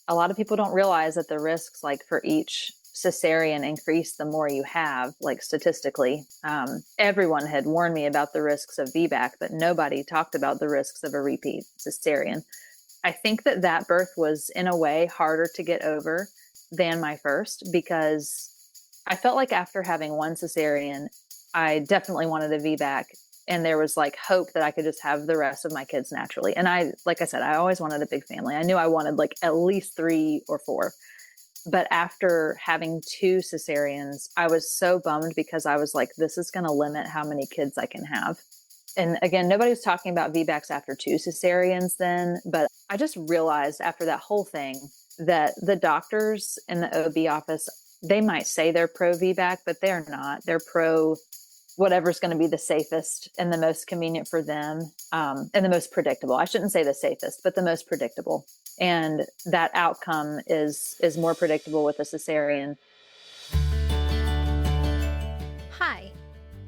a lot of people don't realize that the risks, like for each cesarean, increase the more you have, like statistically. Everyone had warned me about the risks of VBAC, but nobody talked about the risks of a repeat cesarean. I think that birth was, in a way, harder to get over than my first, because I felt like after having one cesarean, I definitely wanted a VBAC, and there was like hope that I could just have the rest of my kids naturally. And like I said, I always wanted a big family. I knew I wanted like at least 3 or 4. But after having 2 cesareans, I was so bummed, because I was like, this is going to limit how many kids I can have. And again, nobody was talking about VBACs after 2 cesareans then, but I just realized after that whole thing that the doctors in the OB office, they might say they're pro VBAC, but they're not. They're pro whatever's going to be the safest and the most convenient for them, and the most predictable. I shouldn't say the safest, but the most predictable. And that outcome is more predictable with a cesarean. Hi,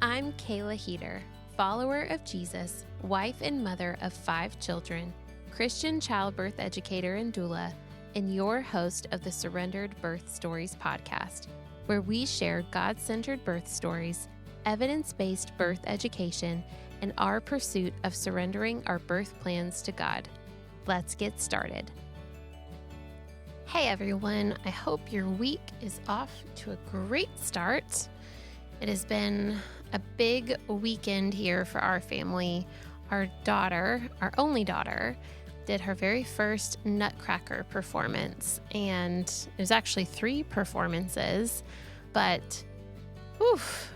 I'm Kayla Heater, follower of Jesus, wife and mother of 5 children, Christian childbirth educator and doula, and your host of the Surrendered Birth Stories podcast, where we share God-centered birth stories, evidence-based birth education, and our pursuit of surrendering our birth plans to God. Let's get started. Hey everyone, I hope your week is off to a great start. It has been a big weekend here for our family. Our daughter, our only daughter, did her very first Nutcracker performance, and it was actually 3 performances, but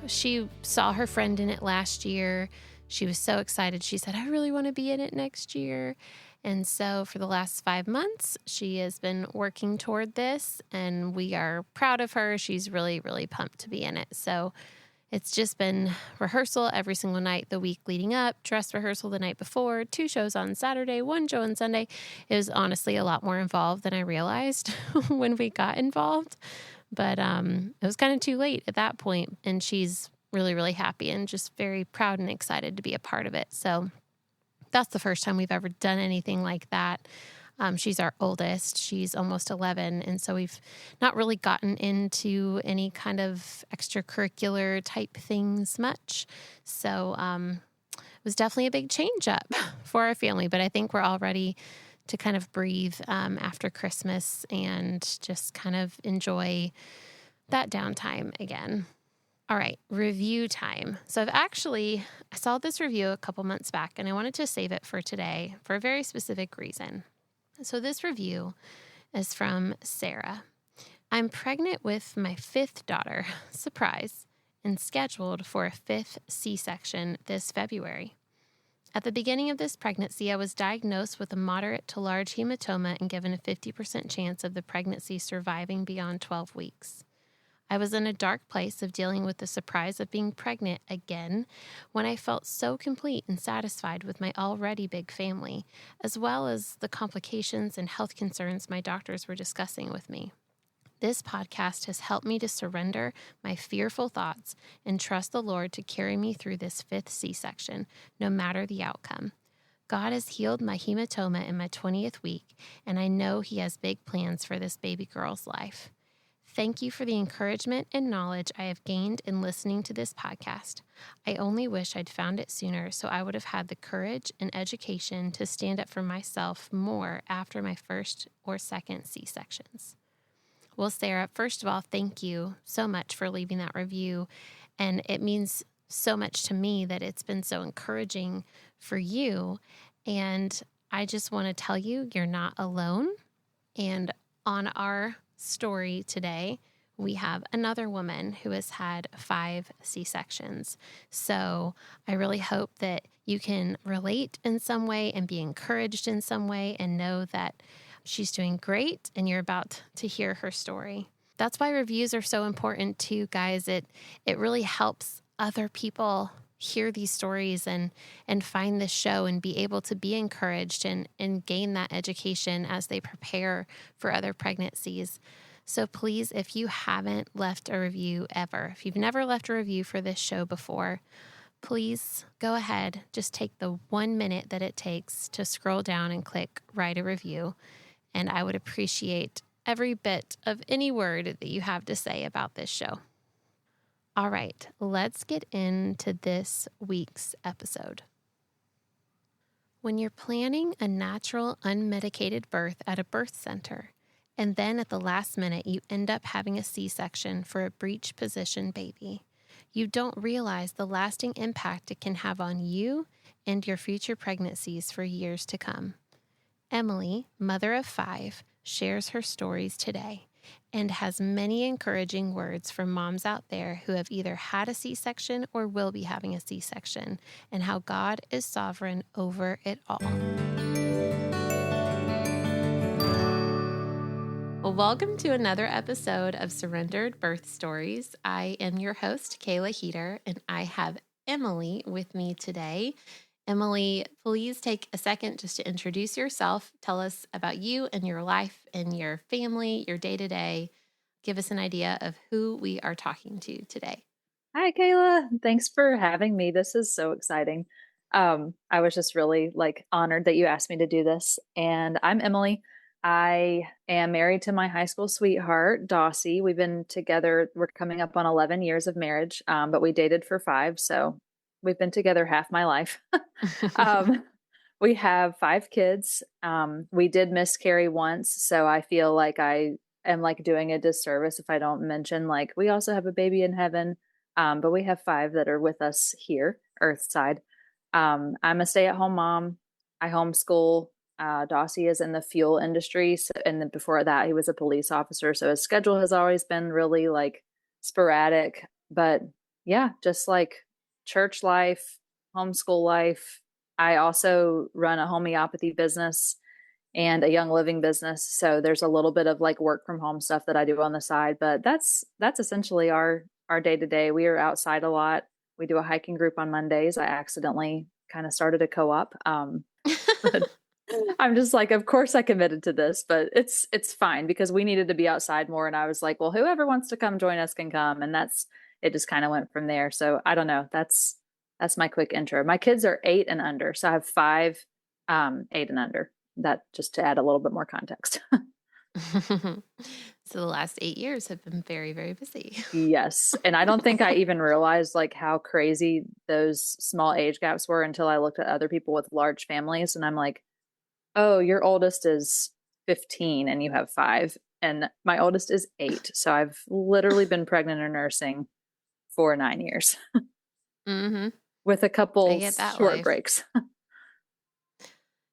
she saw her friend in it last year. She was so excited. She said, I really want to be in it next year. And so for the last 5 months, she has been working toward this, and we are proud of her. She's really, really pumped to be in it. So it's just been rehearsal every single night the week leading up, dress rehearsal the night before, 2 shows on Saturday, 1 show on Sunday. It was honestly a lot more involved than I realized when we got involved. But it was kind of too late at that point, and she's really, really happy and just very proud and excited to be a part of it. So that's the first time we've ever done anything like that. She's our oldest. She's almost 11. And so we've not really gotten into any kind of extracurricular type things much. So it was definitely a big change up for our family. But I think we're all ready to kind of breathe after Christmas and just kind of enjoy that downtime again. All right, review time. So I saw this review a couple months back, and I wanted to save it for today for a very specific reason. So this review is from Sarah. I'm pregnant with my 5th daughter, surprise, and scheduled for a 5th C-section this February. At the beginning of this pregnancy, I was diagnosed with a moderate to large hematoma and given a 50% chance of the pregnancy surviving beyond 12 weeks. I was in a dark place of dealing with the surprise of being pregnant again when I felt so complete and satisfied with my already big family, as well as the complications and health concerns my doctors were discussing with me. This podcast has helped me to surrender my fearful thoughts and trust the Lord to carry me through this 5th C-section, no matter the outcome. God has healed my hematoma in my 20th week, and I know He has big plans for this baby girl's life. Thank you for the encouragement and knowledge I have gained in listening to this podcast. I only wish I'd found it sooner so I would have had the courage and education to stand up for myself more after my 1st or 2nd C-sections. Well, Sarah, first of all, thank you so much for leaving that review. And it means so much to me that it's been so encouraging for you. And I just want to tell you, you're not alone. And on our story today, we have another woman who has had 5 C-sections. So I really hope that you can relate in some way and be encouraged in some way and know that she's doing great and you're about to hear her story. That's why reviews are so important too, guys. It really helps other people hear these stories and find this show and be able to be encouraged and gain that education as they prepare for other pregnancies. So please, if you haven't left a review ever, if you've never left a review for this show before, please go ahead. Just take the 1 minute that it takes to scroll down and click write a review. and I would appreciate every bit of any word that you have to say about this show. All right, let's get into this week's episode. When you're planning a natural, unmedicated birth at a birth center, and then at the last minute you end up having a C-section for a breech position baby, you don't realize the lasting impact it can have on you and your future pregnancies for years to come. Emily, mother of 5, shares her stories today and has many encouraging words for moms out there who have either had a C-section or will be having a C-section, and how God is sovereign over it all. Well, welcome to another episode of Surrendered Birth Stories. I am your host, Kayla Heater, and I have Emily with me today. Emily, please take a second just to introduce yourself. Tell us about you and your life and your family, your day-to-day. Give us an idea of who we are talking to today. Hi, Kayla. Thanks for having me. This is so exciting. I was just really honored that you asked me to do this. And I'm Emily. I am married to my high school sweetheart, Dossie. We've been together. We're coming up on 11 years of marriage, but we dated for 5. So we've been together half my life. Um, we have 5 kids. We did miscarry once, so I feel like I am doing a disservice if I don't mention we also have a baby in heaven. But we have 5 that are with us here, Earthside. I'm a stay-at-home mom. I homeschool. Dossie is in the fuel industry, and then before that, he was a police officer. So his schedule has always been really sporadic. But yeah, just church life, homeschool life. I also run a homeopathy business and a young living business. So there's a little bit of work from home stuff that I do on the side, but that's essentially our day to day. We are outside a lot. We do a hiking group on Mondays. I accidentally kind of started a co-op. But I'm just of course I committed to this, but it's fine because we needed to be outside more. And I was like, well, whoever wants to come join us can come. And it just kind of went from there. So I don't know. That's my quick intro. My kids are 8 and under. So I have 5, 8 and under. That just to add a little bit more context. So the last 8 years have been very, very busy. Yes. And I don't think I even realized how crazy those small age gaps were until I looked at other people with large families. And I'm like, oh, your oldest is 15 and you have 5. And my oldest is 8. So I've literally been pregnant or nursing for 9 years. Mm-hmm. With a couple short life. breaks.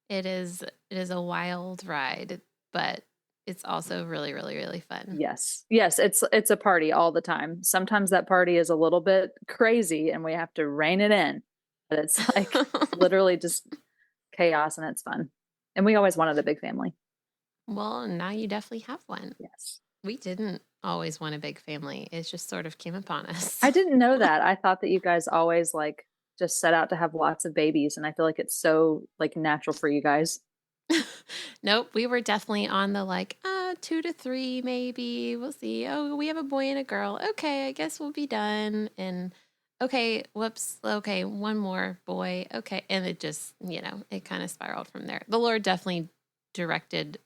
It is a wild ride, but it's also really, really, really fun. Yes. Yes, it's a party all the time. Sometimes that party is a little bit crazy and we have to rein it in. But it's literally just chaos and it's fun. And we always wanted a big family. Well, now you definitely have one. Yes. We didn't always want a big family. It just sort of came upon us. I didn't know that. I thought that you guys always just set out to have lots of babies, and I feel like it's so natural for you guys. Nope, we were definitely on the 2 to 3 maybe. We'll see. Oh, we have a boy and a girl. Okay, I guess we'll be done. And okay, whoops. Okay, one more boy. Okay, and it just, it kind of spiraled from there. The Lord definitely directed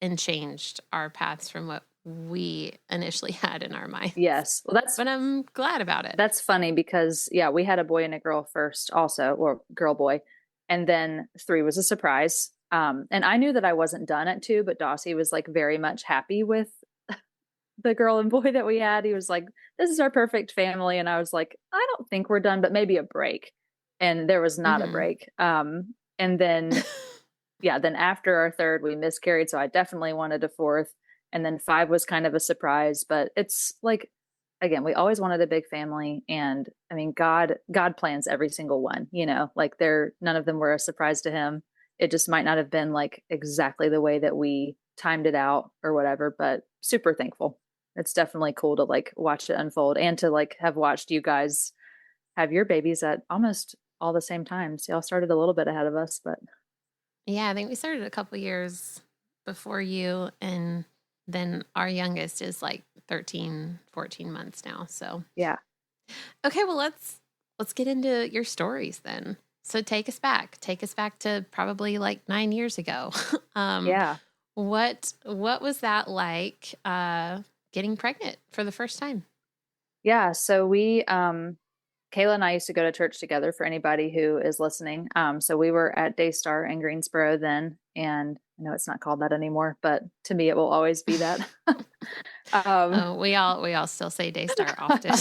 and changed our paths from what we initially had in our minds. Yes. Well, but I'm glad about it. That's funny because we had a boy and a girl first also, or girl boy. And then 3 was a surprise. And I knew that I wasn't done at 2, but Dossie was very much happy with the girl and boy that we had. He was like, this is our perfect family. And I was like, I don't think we're done, but maybe a break. And there was not a break. And then, then after our 3rd, we miscarried. So I definitely wanted a 4th. And then 5 was kind of a surprise, but it's again, we always wanted a big family. And I mean, God plans every single one, none of them were a surprise to him. It just might not have been exactly the way that we timed it out or whatever, but super thankful. It's definitely cool to watch it unfold and to have watched you guys have your babies at almost all the same time. So y'all started a little bit ahead of us, but yeah, I think we started a couple years before you, and then our youngest is 13, 14 months now. So yeah. Okay, well let's get into your stories then. So take us back to probably 9 years ago. Yeah. What was that like getting pregnant for the first time? Yeah, so Kayla and I used to go to church together for anybody who is listening. So we were at Daystar in Greensboro then, and I know it's not called that anymore, but to me it will always be that. Um, Oh, we all still say Daystar often.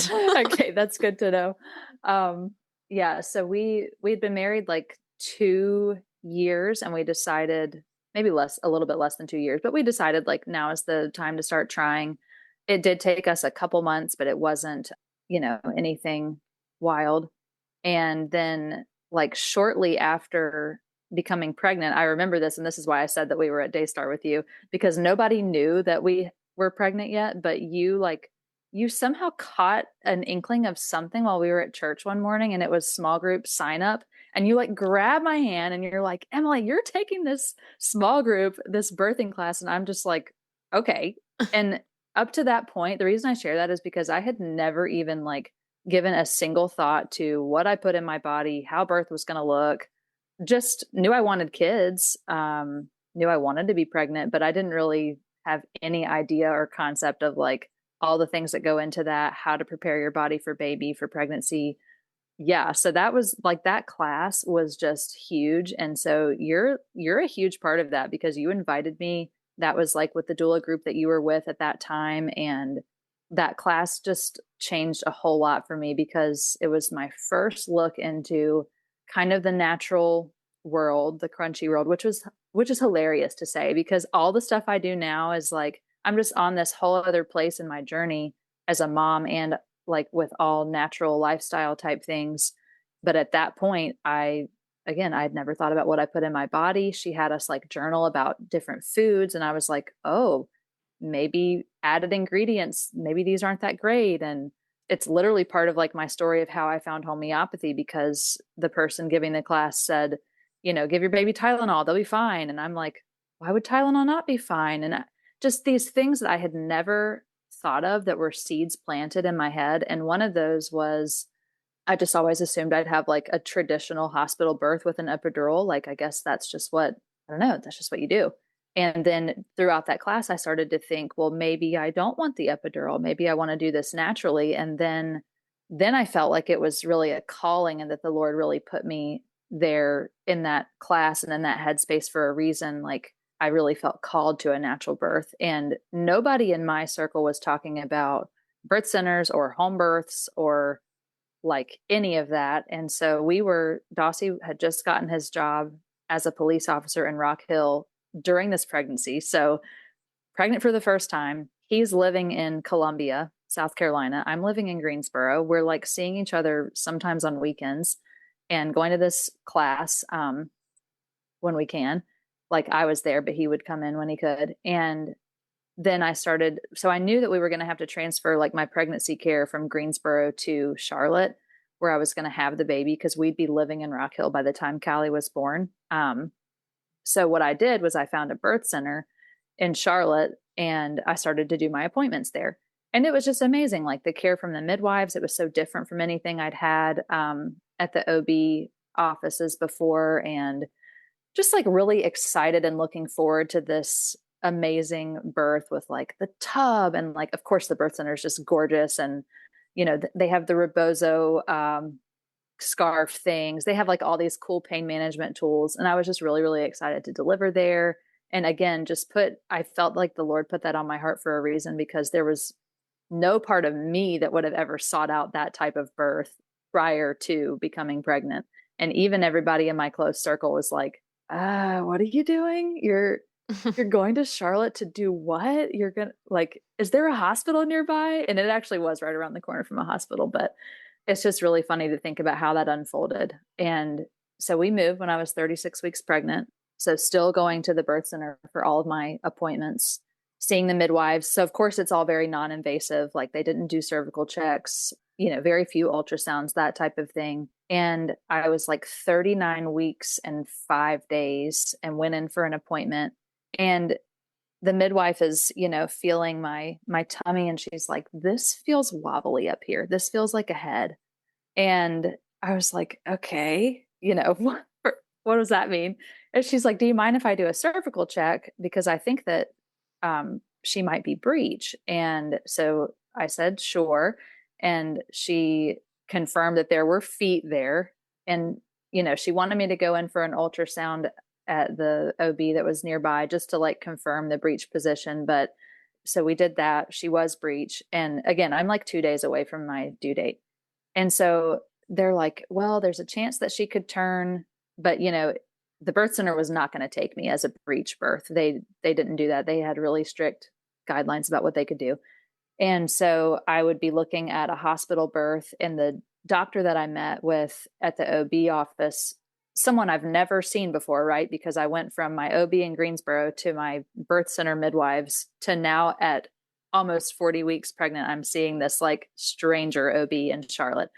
okay, that's good to know. Um, yeah, so we'd been married like 2 years, and we decided maybe a little bit less than 2 years, but we decided like now is the time to start trying. It did take us a couple months, but it wasn't, anything wild. And then, like, shortly after becoming pregnant, I remember this, and this is why I said that we were at Daystar with you, because nobody knew that we were pregnant yet, but you somehow caught an inkling of something while we were at church one morning, and it was small group sign up. And you like grab my hand and you're like, Emily, you're taking this small group, this birthing class. And I'm just like, okay. And up to that point, the reason I share that is because I had never even like given a single thought to what I put in my body, how birth was going to look. Just knew I wanted kids, knew I wanted to be pregnant, but I didn't really have any idea or concept of like all the things that go into that, how to prepare your body for baby, for pregnancy. Yeah, so that was like that class was just huge. And so you're a huge part of that because you invited me. That was like with the doula group that you were with at that time. And that class just changed a whole lot for me because it was my first look into kind of the natural world, the crunchy world, which is hilarious to say because all the stuff I do now is like I'm just on this whole other place in my journey as a mom and like with all natural lifestyle type things. But at that point, I'd never thought about what I put in my body. She had us like journal about different foods. And I was like, oh, maybe added ingredients, maybe these aren't that great. And it's literally part of like my story of how I found homeopathy because the person giving the class said, give your baby Tylenol, they'll be fine. And I'm like, why would Tylenol not be fine? And just these things that I had never thought of that were seeds planted in my head. And one of those was I just always assumed I'd have like a traditional hospital birth with an epidural. Like, I guess that's just what, I don't know, that's just what you do. And then throughout that class, I started to think, well, maybe I don't want the epidural. Maybe I want to do this naturally. And then I felt like it was really a calling and that the Lord really put me there in that class and in that headspace for a reason. Like, I really felt called to a natural birth. And nobody in my circle was talking about birth centers or home births or like any of that. And so Dossie had just gotten his job as a police officer in Rock Hill during this pregnancy. So, pregnant for the first time. He's living in Columbia, South Carolina. I'm living in Greensboro. We're like seeing each other sometimes on weekends and going to this class when we can. Like I was there, but he would come in when he could. And then so I knew that we were going to have to transfer like my pregnancy care from Greensboro to Charlotte, where I was going to have the baby because we'd be living in Rock Hill by the time Callie was born. So what I did was I found a birth center in Charlotte and I started to do my appointments there. And it was just amazing. Like the care from the midwives, it was so different from anything I'd had at the OB offices before. And just like really excited and looking forward to this amazing birth with like the tub and like of course the birth center is just gorgeous and they have the rebozo scarf things, they have like all these cool pain management tools and I was just really really excited to deliver there. And again, I felt like the Lord put that on my heart for a reason because there was no part of me that would have ever sought out that type of birth prior to becoming pregnant. And even everybody in my close circle was like, what are you doing? You're going to Charlotte to do what? You're gonna like, is there a hospital nearby? And it actually was right around the corner from a hospital, but it's just really funny to think about how that unfolded. And so we moved when I was 36 weeks pregnant. So still going to the birth center for all of my appointments, seeing the midwives. So of course it's all very non-invasive. Like they didn't do cervical checks, very few ultrasounds, that type of thing. And I was like 39 weeks and 5 days and went in for an appointment. And the midwife is, feeling my tummy and she's like, this feels wobbly up here. This feels like a head. And I was like, okay, what does that mean? And she's like, do you mind if I do a cervical check? Because I think that she might be breech. And so I said, sure. And she confirmed that there were feet there. And, she wanted me to go in for an ultrasound at the OB that was nearby just to like confirm the breech position. But so we did that. She was breech. And again, I'm like 2 days away from my due date. And so they're like, well, there's a chance that she could turn, but the birth center was not going to take me as a breech birth. They didn't do that. They had really strict guidelines about what they could do. And so I would be looking at a hospital birth, and the doctor that I met with at the OB office, someone I've never seen before, right? Because I went from my OB in Greensboro to my birth center midwives to now at almost 40 weeks pregnant, I'm seeing this like stranger OB in Charlotte.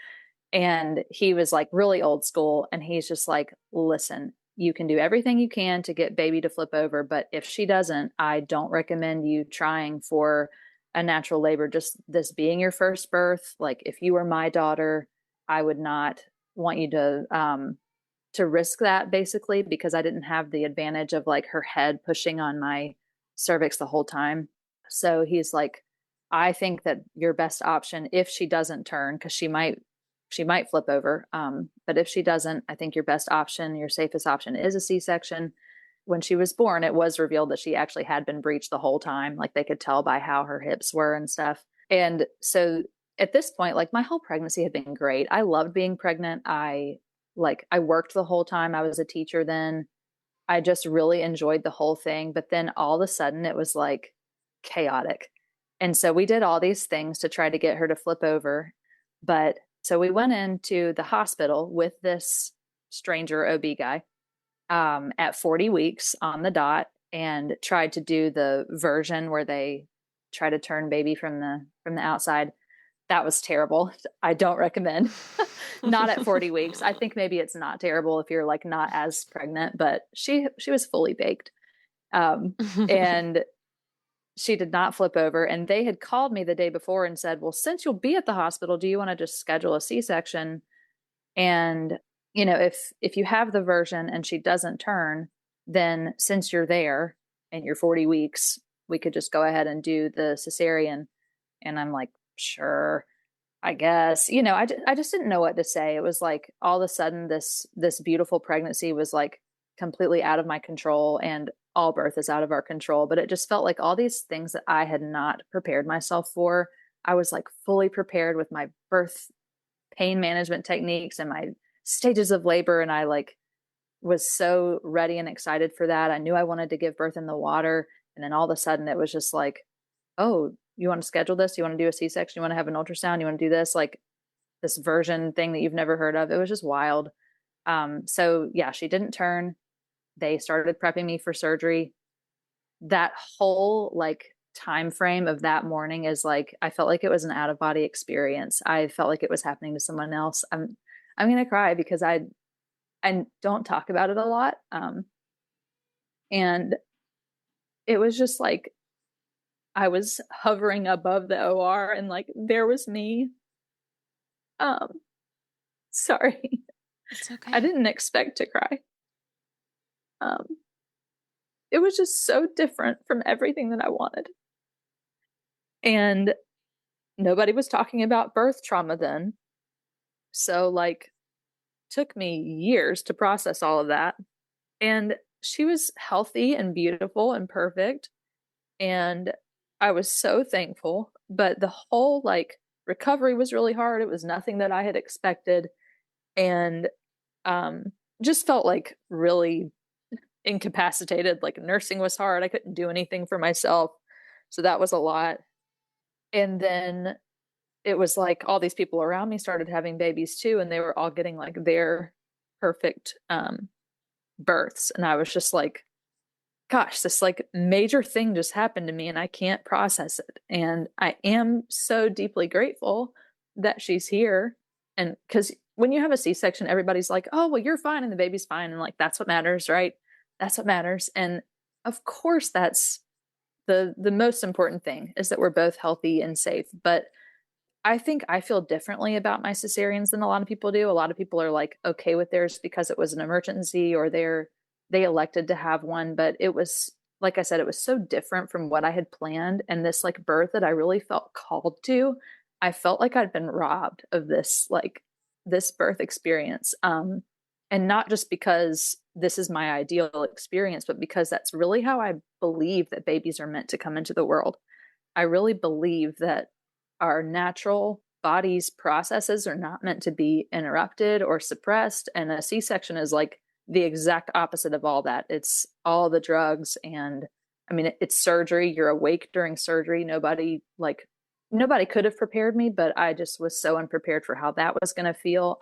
And he was like really old school. And he's just like, listen, you can do everything you can to get baby to flip over. But if she doesn't, I don't recommend you trying for a natural labor. Just this being your first birth. Like if you were my daughter, I would not want you to risk that basically, because I didn't have the advantage of like her head pushing on my cervix the whole time. So he's like, I think that your best option, if she doesn't turn, because she might flip over. But if she doesn't, I think your best option, your safest option is a C-section. When she was born, it was revealed that she actually had been breached the whole time. Like they could tell by how her hips were and stuff. And so at this point, like my whole pregnancy had been great. I loved being pregnant. I worked the whole time. I was a teacher then. I just really enjoyed the whole thing. But then all of a sudden it was like chaotic. And so we did all these things to try to get her to flip over. But so we went into the hospital with this stranger OB guy at 40 weeks on the dot and tried to do the version where they try to turn baby from the outside. That was terrible. I don't recommend. Not at 40 weeks. I think maybe it's not terrible if you're like not as pregnant, but she was fully baked. And she did not flip over. And they had called me the day before and said, well, since you'll be at the hospital, do you want to just schedule a C-section? And, if you have the version and she doesn't turn, then since you're there and you're 40 weeks, we could just go ahead and do the cesarean. And I'm like, sure, I guess. I just didn't know what to say. It was like all of a sudden this beautiful pregnancy was like completely out of my control, and all birth is out of our control. But it just felt like all these things that I had not prepared myself for, I was like fully prepared with my birth pain management techniques and my stages of labor. And I like was so ready and excited for that. I knew I wanted to give birth in the water. And then all of a sudden it was just like, oh, you want to schedule this? You want to do a C-section? You want to have an ultrasound? You want to do this? Like this version thing that you've never heard of. It was just wild. So yeah, she didn't turn. They started prepping me for surgery. That whole like time frame of that morning is like, I felt like it was an out of body experience. I felt like it was happening to someone else. I'm gonna cry because I don't talk about it a lot. And it was just like I was hovering above the OR and like there was me. Um, sorry. It's okay. I didn't expect to cry. Um, it was just so different from everything that I wanted. And nobody was talking about birth trauma then. So like took me years to process all of that. And she was healthy and beautiful and perfect. And I was so thankful. But the whole like recovery was really hard. It was nothing that I had expected. And um, just felt like really incapacitated. Like nursing was hard. I couldn't do anything for myself. So that was a lot. And then it was like all these people around me started having babies too, and they were all getting like their perfect births. And I was just like, gosh, this like major thing just happened to me and I can't process it. And I am so deeply grateful that she's here. And because when you have a C-section, everybody's like, oh, well, you're fine and the baby's fine. And like, that's what matters, right? That's what matters. And of course, that's the most important thing is that we're both healthy and safe. But I think I feel differently about my cesareans than a lot of people do. A lot of people are like okay with theirs because it was an emergency or they elected to have one, but it was, like I said, it was so different from what I had planned. And this like birth that I really felt called to, I felt like I'd been robbed of this, like this birth experience. And not just because this is my ideal experience, but because that's really how I believe that babies are meant to come into the world. I really believe that our natural body's processes are not meant to be interrupted or suppressed. And a C section is like the exact opposite of all that. It's all the drugs. And I mean, it's surgery. You're awake during surgery. Nobody could have prepared me, but I just was so unprepared for how that was going to feel.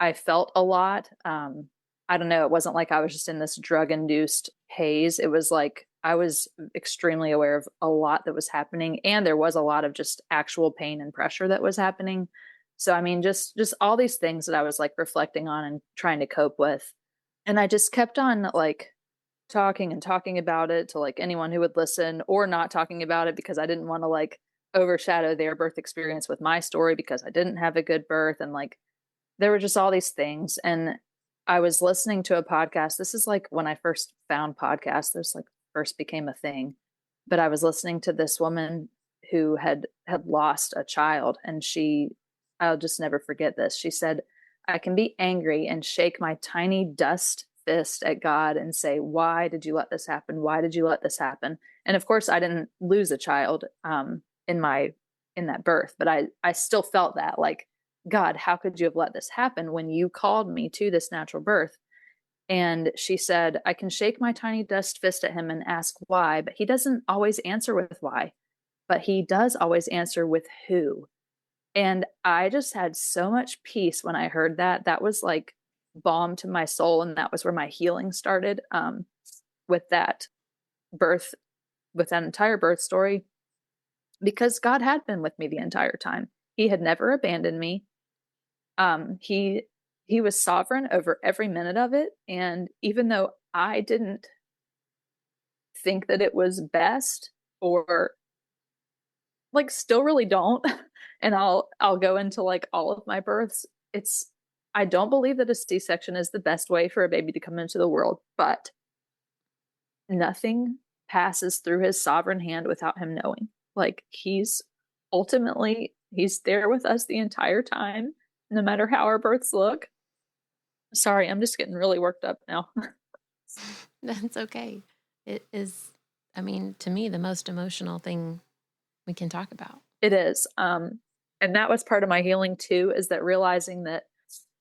I felt a lot. I don't know. It wasn't like I was just in this drug induced haze. It was like I was extremely aware of a lot that was happening. And there was a lot of just actual pain and pressure that was happening. So, I mean, just all these things that I was like reflecting on and trying to cope with. And I just kept on like talking and talking about it to like anyone who would listen, or not talking about it because I didn't want to like overshadow their birth experience with my story because I didn't have a good birth. And like, there were just all these things. And I was listening to a podcast. This is like when I first found podcasts, this like first became a thing. But I was listening to this woman who had lost a child, and I'll just never forget this. She said, I can be angry and shake my tiny dust fist at God and say, why did you let this happen? Why did you let this happen? And of course I didn't lose a child in that birth, but I still felt that like, God, how could you have let this happen when you called me to this natural birth? And she said, I can shake my tiny dust fist at him and ask why, but he doesn't always answer with why, but he does always answer with who. And I just had so much peace when I heard that. That was like balm to my soul. And that was where my healing started, with that birth, with that entire birth story, because God had been with me the entire time. He had never abandoned me. He was sovereign over every minute of it. And even though I didn't think that it was best, or like still really don't, and I'll go into like all of my births, it's I don't believe that a C-section is the best way for a baby to come into the world, but nothing passes through his sovereign hand without him knowing. Like he's there with us the entire time, no matter how our births look. Sorry, I'm just getting really worked up now. That's okay. It is, I mean, to me, the most emotional thing we can talk about. It is. And that was part of my healing too, is that realizing that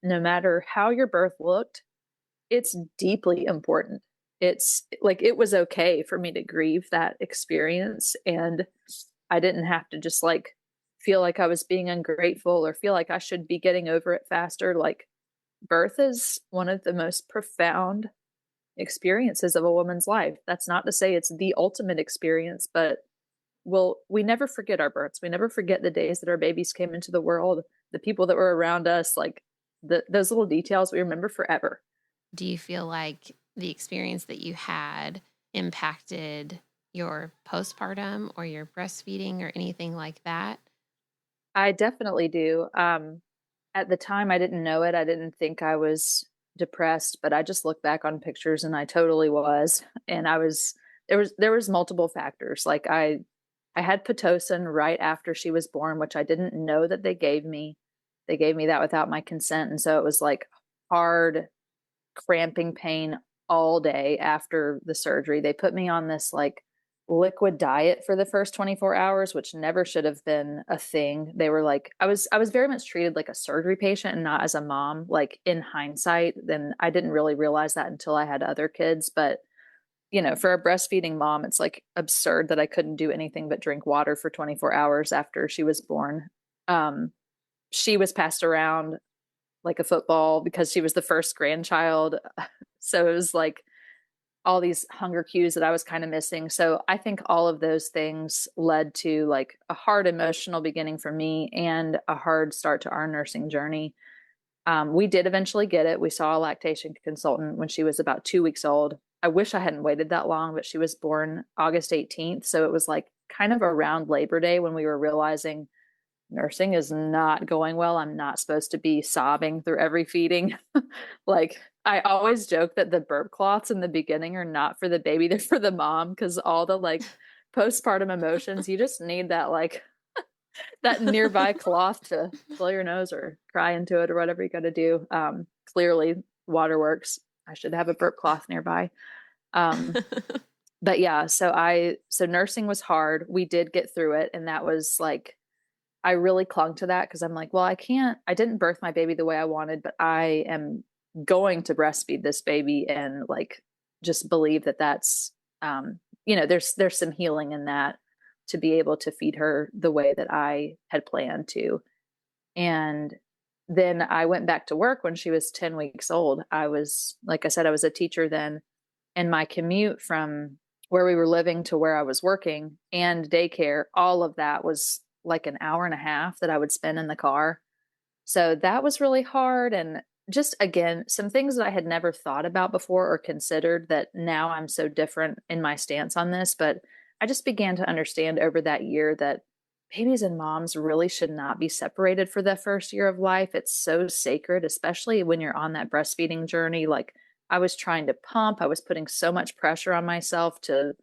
no matter how your birth looked, it's deeply important. It's like it was okay for me to grieve that experience, and I didn't have to just like feel like I was being ungrateful or feel like I should be getting over it faster. Like birth is one of the most profound experiences of a woman's life. That's not to say it's the ultimate experience, but we never forget our births. We never forget the days that our babies came into the world, the people that were around us, like those little details we remember forever. Do you feel like the experience that you had impacted your postpartum or your breastfeeding or anything like that? I definitely do. At the time, I didn't know it. I didn't think I was depressed, but I just look back on pictures and I totally was. And there was multiple factors. Like I had Pitocin right after she was born, which I didn't know that they gave me. They gave me that without my consent. And so it was like hard cramping pain all day after the surgery. They put me on this like liquid diet for the first 24 hours, which never should have been a thing. They were like, I was very much treated like a surgery patient and not as a mom. Like in hindsight, then I didn't really realize that until I had other kids. But for a breastfeeding mom, it's like absurd that I couldn't do anything but drink water for 24 hours after she was born. She was passed around like a football because she was the first grandchild. So it was like all these hunger cues that I was kind of missing. So I think all of those things led to like a hard emotional beginning for me and a hard start to our nursing journey. We did eventually get it. We saw a lactation consultant when she was about 2 weeks old. I wish I hadn't waited that long, but she was born August 18th. So it was like kind of around Labor Day when we were realizing nursing is not going well. I'm not supposed to be sobbing through every feeding. Like I always joke that the burp cloths in the beginning are not for the baby, they're for the mom because all the like postpartum emotions, you just need that like that nearby cloth to blow your nose or cry into it or whatever you got to do. Clearly, waterworks. I should have a burp cloth nearby. Um, but yeah, so nursing was hard. We did get through it, and that was like I really clung to that because I'm like, well, I didn't birth my baby the way I wanted, but I am going to breastfeed this baby and like just believe that that's, there's some healing in that to be able to feed her the way that I had planned to. And then I went back to work when she was 10 weeks old. Like I said, I was a teacher then, and my commute from where we were living to where I was working and daycare, all of that was like an hour and a half that I would spend in the car. So that was really hard. And just again, some things that I had never thought about before or considered that now I'm so different in my stance on this. But I just began to understand over that year that babies and moms really should not be separated for the first year of life. It's so sacred, especially when you're on that breastfeeding journey. Like I was trying to pump, I was putting so much pressure on myself to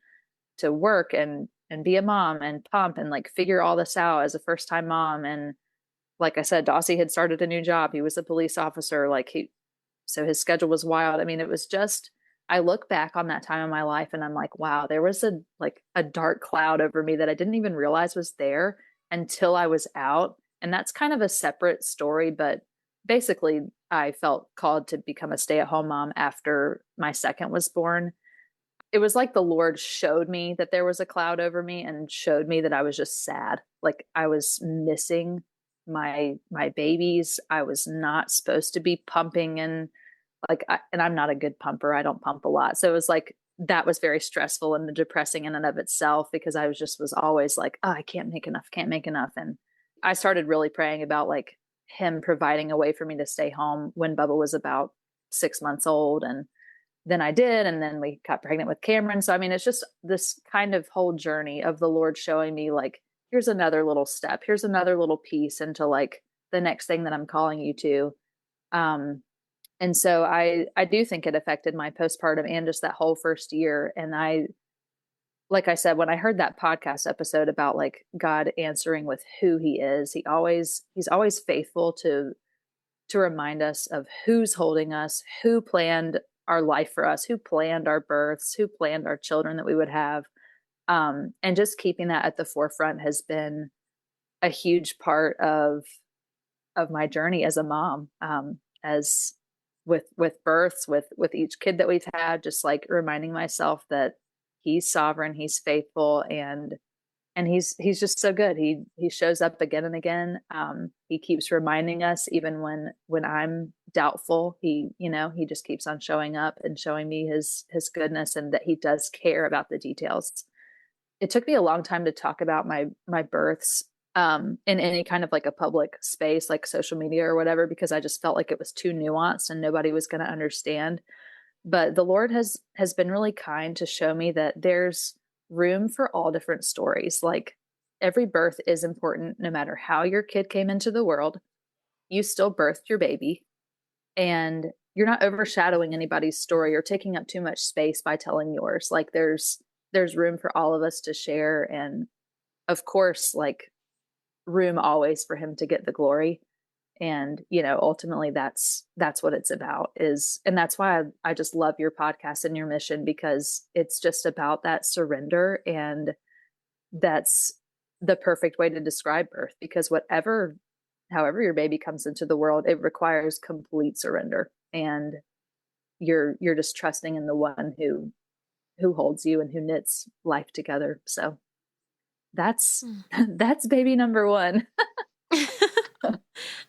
work and be a mom and pump and like figure all this out as a first time mom. And like I said, Dossie had started a new job. He was a police officer. So his schedule was wild. I mean, it was just, I look back on that time in my life and I'm like, wow, there was a dark cloud over me that I didn't even realize was there until I was out. And that's kind of a separate story, but basically I felt called to become a stay-at-home mom after my second was born. It was like the Lord showed me that there was a cloud over me and showed me that I was just sad. Like I was missing my babies. I was not supposed to be pumping and and I'm not a good pumper. I don't pump a lot. So it was like that was very stressful and depressing in and of itself because I was always like, oh, I can't make enough, can't make enough. And I started really praying about like him providing a way for me to stay home when Bubba was about 6 months old. And then I did. And then we got pregnant with Cameron. So, I mean, it's just this kind of whole journey of the Lord showing me like, here's another little step. Here's another little piece into like the next thing that I'm calling you to. And so I do think it affected my postpartum and just that whole first year. And like I said, when I heard that podcast episode about like God answering with who he is, he's always faithful to remind us of who's holding us, who planned our life for us, who planned our births, who planned our children that we would have. And just keeping that at the forefront has been a huge part of my journey as a mom. As with births, with each kid that we've had, just like reminding myself that he's sovereign, he's faithful, and he's just so good. He shows up again and again. He keeps reminding us even when I'm doubtful. He just keeps on showing up and showing me his goodness and that he does care about the details. It took me a long time to talk about my births in any kind of like a public space like social media or whatever, because I just felt like it was too nuanced and nobody was going to understand. But the Lord has been really kind to show me that there's room for all different stories. Like every birth is important, no matter how your kid came into the world, you still birthed your baby, and you're not overshadowing anybody's story or taking up too much space by telling yours. Like there's room for all of us to share, and of course, like room always for him to get the glory. And ultimately that's what it's about. And that's why I just love your podcast and your mission, because it's just about that surrender. And that's the perfect way to describe birth, because however your baby comes into the world, it requires complete surrender, and you're just trusting in the one who holds you and who knits life together. So that's that's baby number one.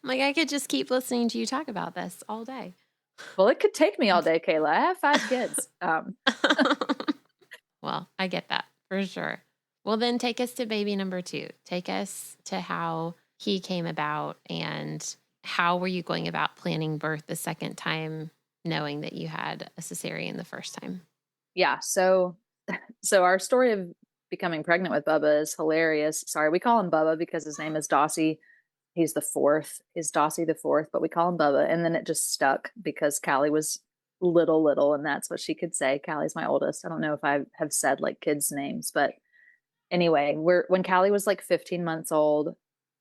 Like I could just keep listening to you talk about this all day. Well, it could take me all day, Kayla. I have 5 kids. Well, I get that for sure. Well, then take us to baby number 2. Take us to how he came about, and how were you going about planning birth the second time, knowing that you had a cesarean the first time? Yeah. So our story of becoming pregnant with Bubba is hilarious. Sorry, we call him Bubba because his name is Dossie. He's the fourth. He's Dossie the fourth, but we call him Bubba. And then it just stuck because Callie was little, and that's what she could say. Callie's my oldest. I don't know if I have said like kids' names, but anyway, when Callie was like 15 months old,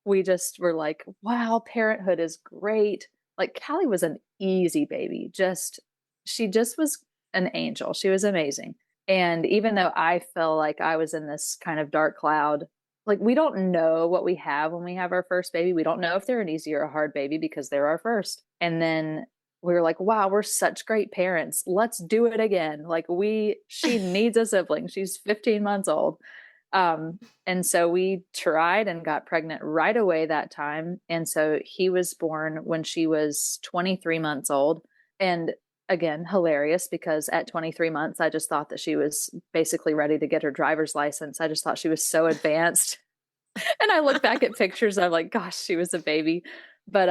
we just were like, wow, parenthood is great. Like Callie was an easy baby. She just was an angel. She was amazing. And even though I felt like I was in this kind of dark cloud, like we don't know what we have when we have our first baby. We don't know if they're an easy or a hard baby because they're our first. And then we were like, wow, we're such great parents. Let's do it again. She needs a sibling. She's 15 months old. And so we tried and got pregnant right away that time. And so he was born when she was 23 months old. And again, hilarious because at 23 months, I just thought that she was basically ready to get her driver's license. I just thought she was so advanced. And I look back at pictures, I'm like, gosh, she was a baby. But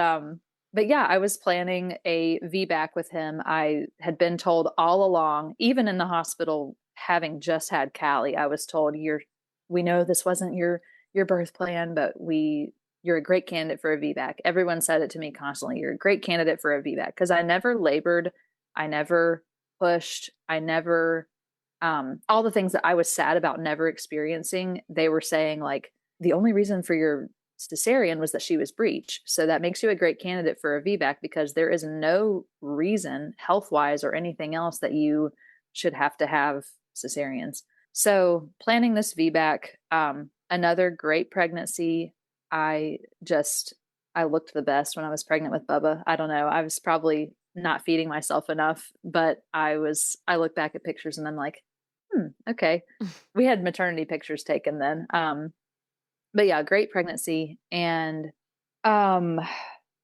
yeah, I was planning a VBAC with him. I had been told all along, even in the hospital, having just had Callie, I was told, we know this wasn't your birth plan, but you're a great candidate for a VBAC. Everyone said it to me constantly. You're a great candidate for a VBAC because I never labored, I never pushed, I never all the things that I was sad about never experiencing. They were saying like the only reason for your cesarean was that she was breech. So that makes you a great candidate for a VBAC because there is no reason health wise or anything else that you should have to have cesareans. So planning this VBAC, another great pregnancy. I I looked the best when I was pregnant with Bubba. I don't know. I was probably not feeding myself enough, but I look back at pictures and I'm like, okay. We had maternity pictures taken then. But yeah, great pregnancy. And I'm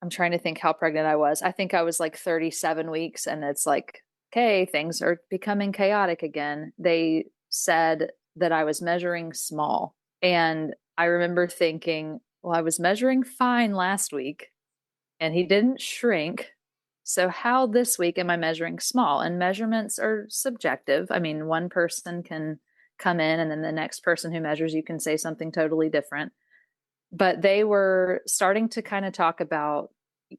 trying to think how pregnant I was. I think I was like 37 weeks, and it's like, okay, things are becoming chaotic again. They said that I was measuring small. And I remember thinking, well, I was measuring fine last week and he didn't shrink. So how this week am I measuring small? And measurements are subjective. I mean, one person can come in and then the next person who measures you can say something totally different. But they were starting to kind of talk about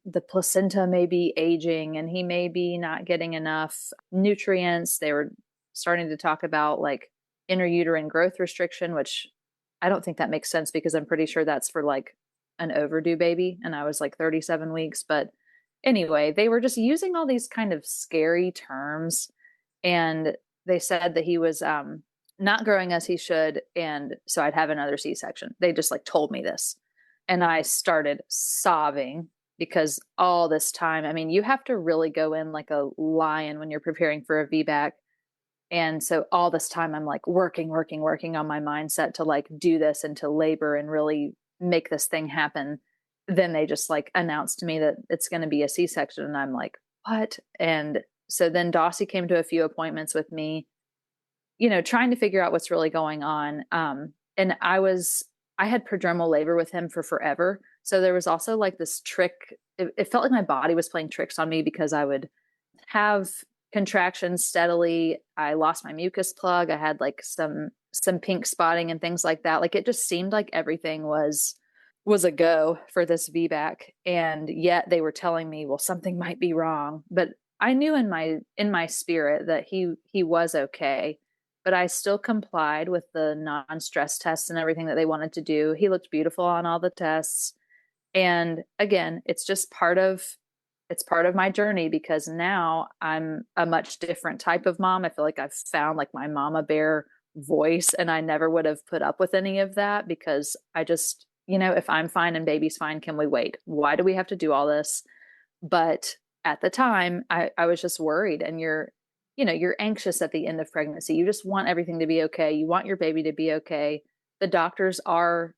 the placenta may be aging and he may be not getting enough nutrients. They were starting to talk about like intrauterine growth restriction, which I don't think that makes sense because I'm pretty sure that's for like an overdue baby. And I was like 37 weeks. But anyway, they were just using all these kind of scary terms. And they said that he was not growing as he should. And so I'd have another C-section. They just like told me this. And I started sobbing because all this time, I mean, you have to really go in like a lion when you're preparing for a VBAC. And so all this time I'm like working on my mindset to like do this and to labor and really make this thing happen. Then they just like announced to me that it's going to be a C-section. And I'm like, what? And so then Dossie came to a few appointments with me, trying to figure out what's really going on. And I had prodromal labor with him for forever. So there was also like this trick. It felt like my body was playing tricks on me because I would have contractions steadily. I lost my mucus plug. I had like some pink spotting and things like that. Like it just seemed like everything was a go for this VBAC. And yet they were telling me, well, something might be wrong. But I knew in my spirit that he was okay. But I still complied with the non-stress tests and everything that they wanted to do. He looked beautiful on all the tests. And again, it's part of my journey because now I'm a much different type of mom. I feel like I've found like my mama bear voice, and I never would have put up with any of that because I just, if I'm fine and baby's fine, can we wait? Why do we have to do all this? But at the time, I was just worried, and you're anxious at the end of pregnancy. You just want everything to be okay. You want your baby to be okay. The doctors are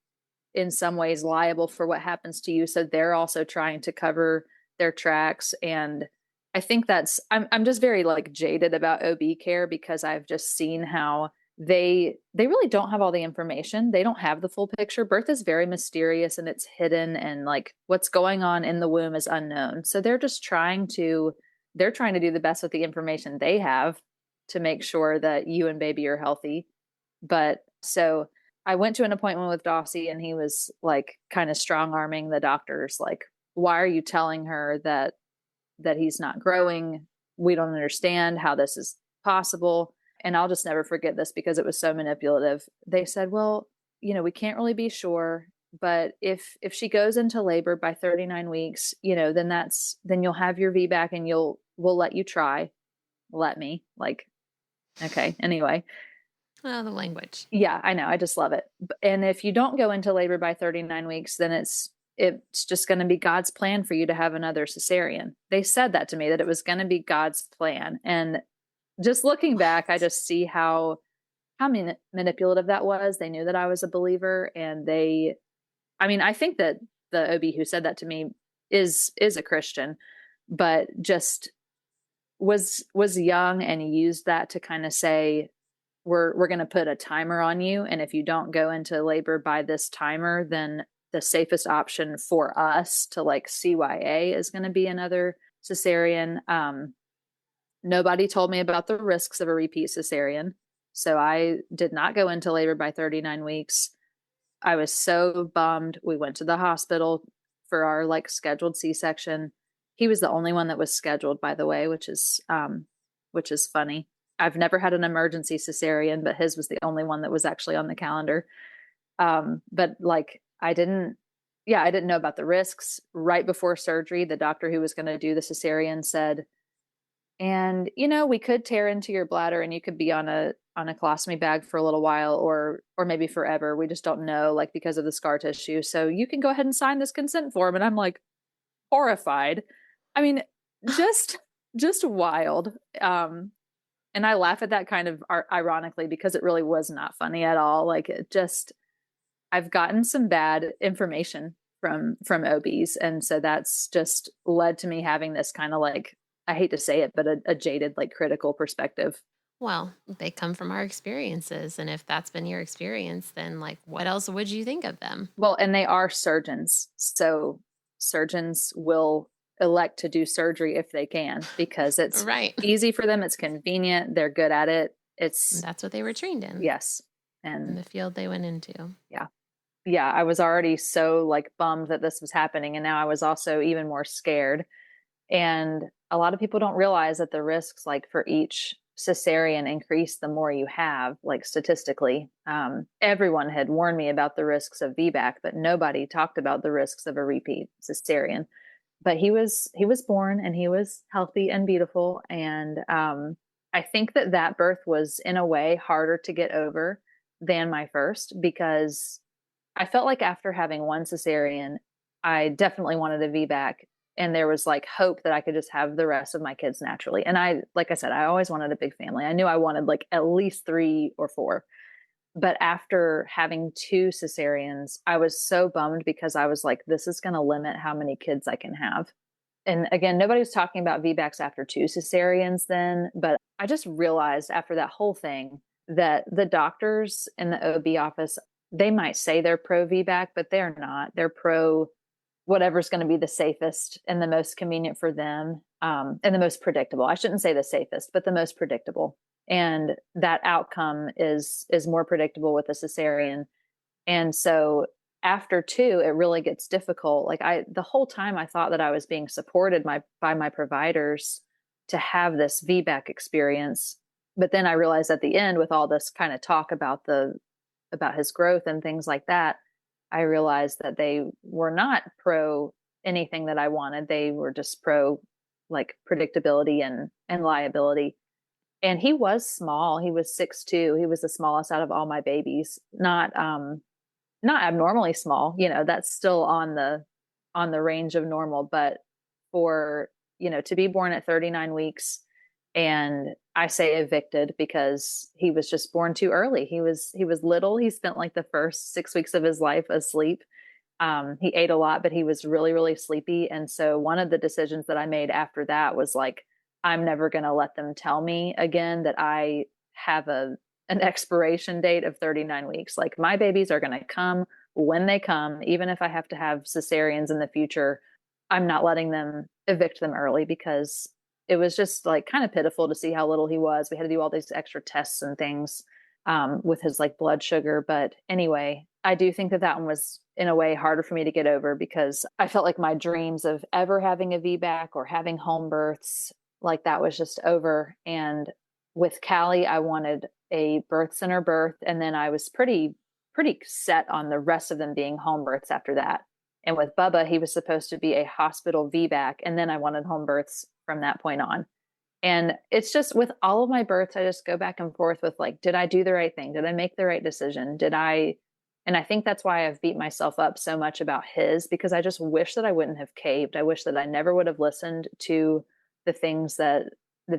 in some ways liable for what happens to you. So they're also trying to cover their tracks. And I think I'm just very like jaded about OB care because I've just seen how they really don't have all the information. They don't have the full picture. Birth is very mysterious and it's hidden, and like what's going on in the womb is unknown. So they're trying to do the best with the information they have to make sure that you and baby are healthy. But so I went to an appointment with Dossie, and he was like kind of strong arming the doctors, like, why are you telling her that he's not growing? we don't understand how this is possible. And I'll just never forget this because it was so manipulative. They said, well, we can't really be sure, but if she goes into labor by 39 weeks, then you'll have your VBAC and we'll let you try. Let me, like, okay. Anyway. Oh, the language. Yeah, I know. I just love it. And if you don't go into labor by 39 weeks, then it's just going to be God's plan for you to have another cesarean. They said that to me, that it was going to be God's plan. And just looking back, I just see how manipulative that was. They knew that I was a believer, and I think that the OB who said that to me is a Christian, but just was young and used that to kind of say, we're going to put a timer on you, and if you don't go into labor by this timer, then the safest option for us to like CYA is going to be another cesarean. Nobody told me about the risks of a repeat cesarean, so I did not go into labor by 39 weeks. I was so bummed. We went to the hospital for our like scheduled C-section. He was the only one that was scheduled, by the way, which is funny. I've never had an emergency cesarean, but his was the only one that was actually on the calendar. But like I didn't know about the risks. Right before surgery, the doctor who was going to do the cesarean said, and we could tear into your bladder and you could be on a colostomy bag for a little while, or maybe forever. We just don't know, like, because of the scar tissue. So you can go ahead and sign this consent form. And I'm like horrified. I mean, just wild. And I laugh at that kind of ironically, because it really was not funny at all. Like, I've gotten some bad information from OBs. And so that's just led to me having this kind of like, I hate to say it, but a jaded, like, critical perspective. Well, they come from our experiences. And if that's been your experience, then like, what else would you think of them? Well, and they are surgeons. So surgeons will elect to do surgery if they can, because it's right. easy for them. It's convenient. They're good at it. That's what they were trained in. Yes. And in the field they went into. Yeah. Yeah. I was already so like bummed that this was happening. And now I was also even more scared. And a lot of people don't realize that the risks, like, for each cesarean increase the more you have, like, statistically. Everyone had warned me about the risks of VBAC, but nobody talked about the risks of a repeat cesarean. But he was born, and he was healthy and beautiful. And I think that birth was in a way harder to get over than my first, because I felt like after having one cesarean, I definitely wanted a VBAC. And there was like hope that I could just have the rest of my kids naturally. And like I said, I always wanted a big family. I knew I wanted like at least 3 or 4. But after having 2 cesareans, I was so bummed, because I was like, this is going to limit how many kids I can have. And again, nobody was talking about VBACs after 2 cesareans then, but I just realized after that whole thing that the doctors in the OB office, they might say they're pro VBAC, but they're not. They're pro whatever's going to be the safest and the most convenient for them, and the most predictable. I shouldn't say the safest, but the most predictable. And that outcome is more predictable with a cesarean. And so after 2, it really gets difficult. Like, the whole time I thought that I was being supported by my providers to have this VBAC experience. But then I realized at the end, with all this kind of talk about his growth and things like that, I realized that they were not pro anything that I wanted. They were just pro like predictability and liability. And he was small. He was 6'2". He was the smallest out of all my babies. Not abnormally small. That's still on the range of normal. But for, to be born at 39 weeks, and I say evicted because he was just born too early. He was little. He spent like the first 6 weeks of his life asleep. He ate a lot, but he was really, really sleepy. And so one of the decisions that I made after that was like, I'm never going to let them tell me again that I have an expiration date of 39 weeks. Like, my babies are going to come when they come, even if I have to have cesareans in the future. I'm not letting them evict them early, because it was just like kind of pitiful to see how little he was. We had to do all these extra tests and things with his like blood sugar. But anyway, I do think that one was in a way harder for me to get over, because I felt like my dreams of ever having a VBAC or having home births, like that was just over. And with Callie, I wanted a birth center birth. And then I was pretty set on the rest of them being home births after that. And with Bubba, he was supposed to be a hospital VBAC. And then I wanted home births from that point on. And it's just with all of my births, I just go back and forth with like, did I do the right thing? Did I make the right decision? And I think that's why I've beat myself up so much about his, because I just wish that I wouldn't have caved. I wish that I never would have listened to the things that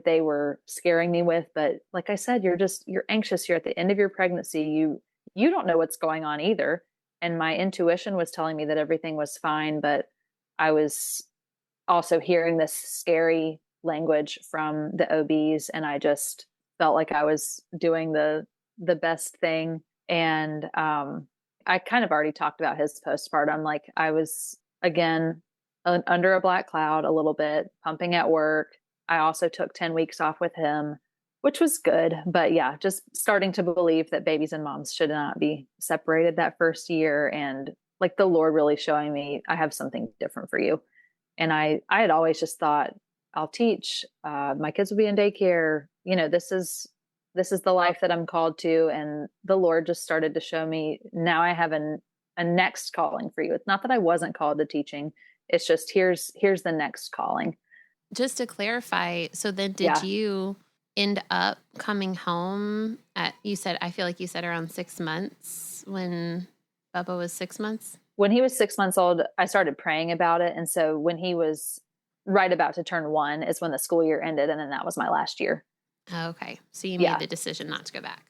they were scaring me with. But like I said, you're anxious. You're at the end of your pregnancy. You don't know what's going on either. And my intuition was telling me that everything was fine, but I was also hearing this scary language from the OBs, and I just felt like I was doing the best thing. And I kind of already talked about his postpartum. Like I was again under a black cloud a little bit, pumping at work. I also took 10 weeks off with him, which was good. But yeah, just starting to believe that babies and moms should not be separated that first year. And like the Lord really showing me, I have something different for you. And I had always just thought, I'll teach, my kids will be in daycare. You know, this is the life that I'm called to. And the Lord just started to show me, now I have a next calling for you. It's not that I wasn't called to teaching. It's just, here's the next calling. Just to clarify, so then did Yeah. you end up coming home at, you said, I feel like you said around 6 months when Bubba was 6 months? When he was 6 months old, I started praying about it. And so when he was right about to turn 1 is when the school year ended. And then that was my last year. Okay. So you Yeah. made the decision not to go back.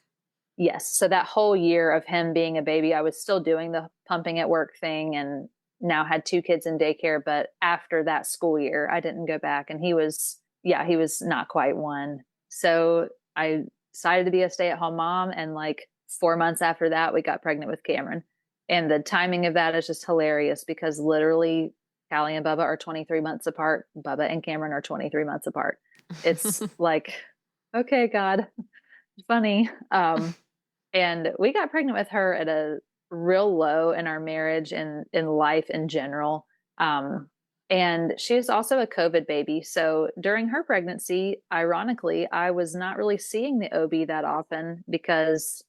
Yes. So that whole year of him being a baby, I was still doing the pumping at work thing and now had 2 kids in daycare. But after that school year, I didn't go back. And he was not quite 1. So I decided to be a stay-at-home mom. And like 4 months after that, we got pregnant with Cameron. And the timing of that is just hilarious because literally Callie and Bubba are 23 months apart. Bubba and Cameron are 23 months apart. It's like, okay, God, funny. And we got pregnant with her at a real low in our marriage and in life in general. And she was also a COVID baby. So during her pregnancy, ironically, I was not really seeing the OB that often because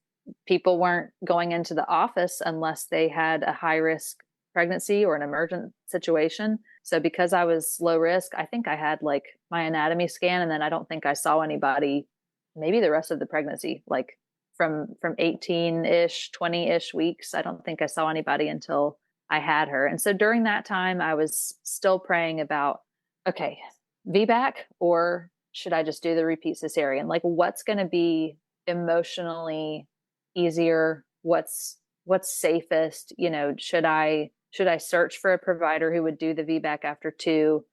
people weren't going into the office unless they had a high risk pregnancy or an emergent situation. So because I was low risk, I think I had like my anatomy scan, and then I don't think I saw anybody maybe the rest of the pregnancy, like from 18-ish, 20-ish weeks. I don't think I saw anybody until I had her. And so during that time, I was still praying about, okay, VBAC, or should I just do the repeat cesarean? Like what's going to be emotionally easier? What's safest? You know, should I search for a provider who would do the VBAC after 2?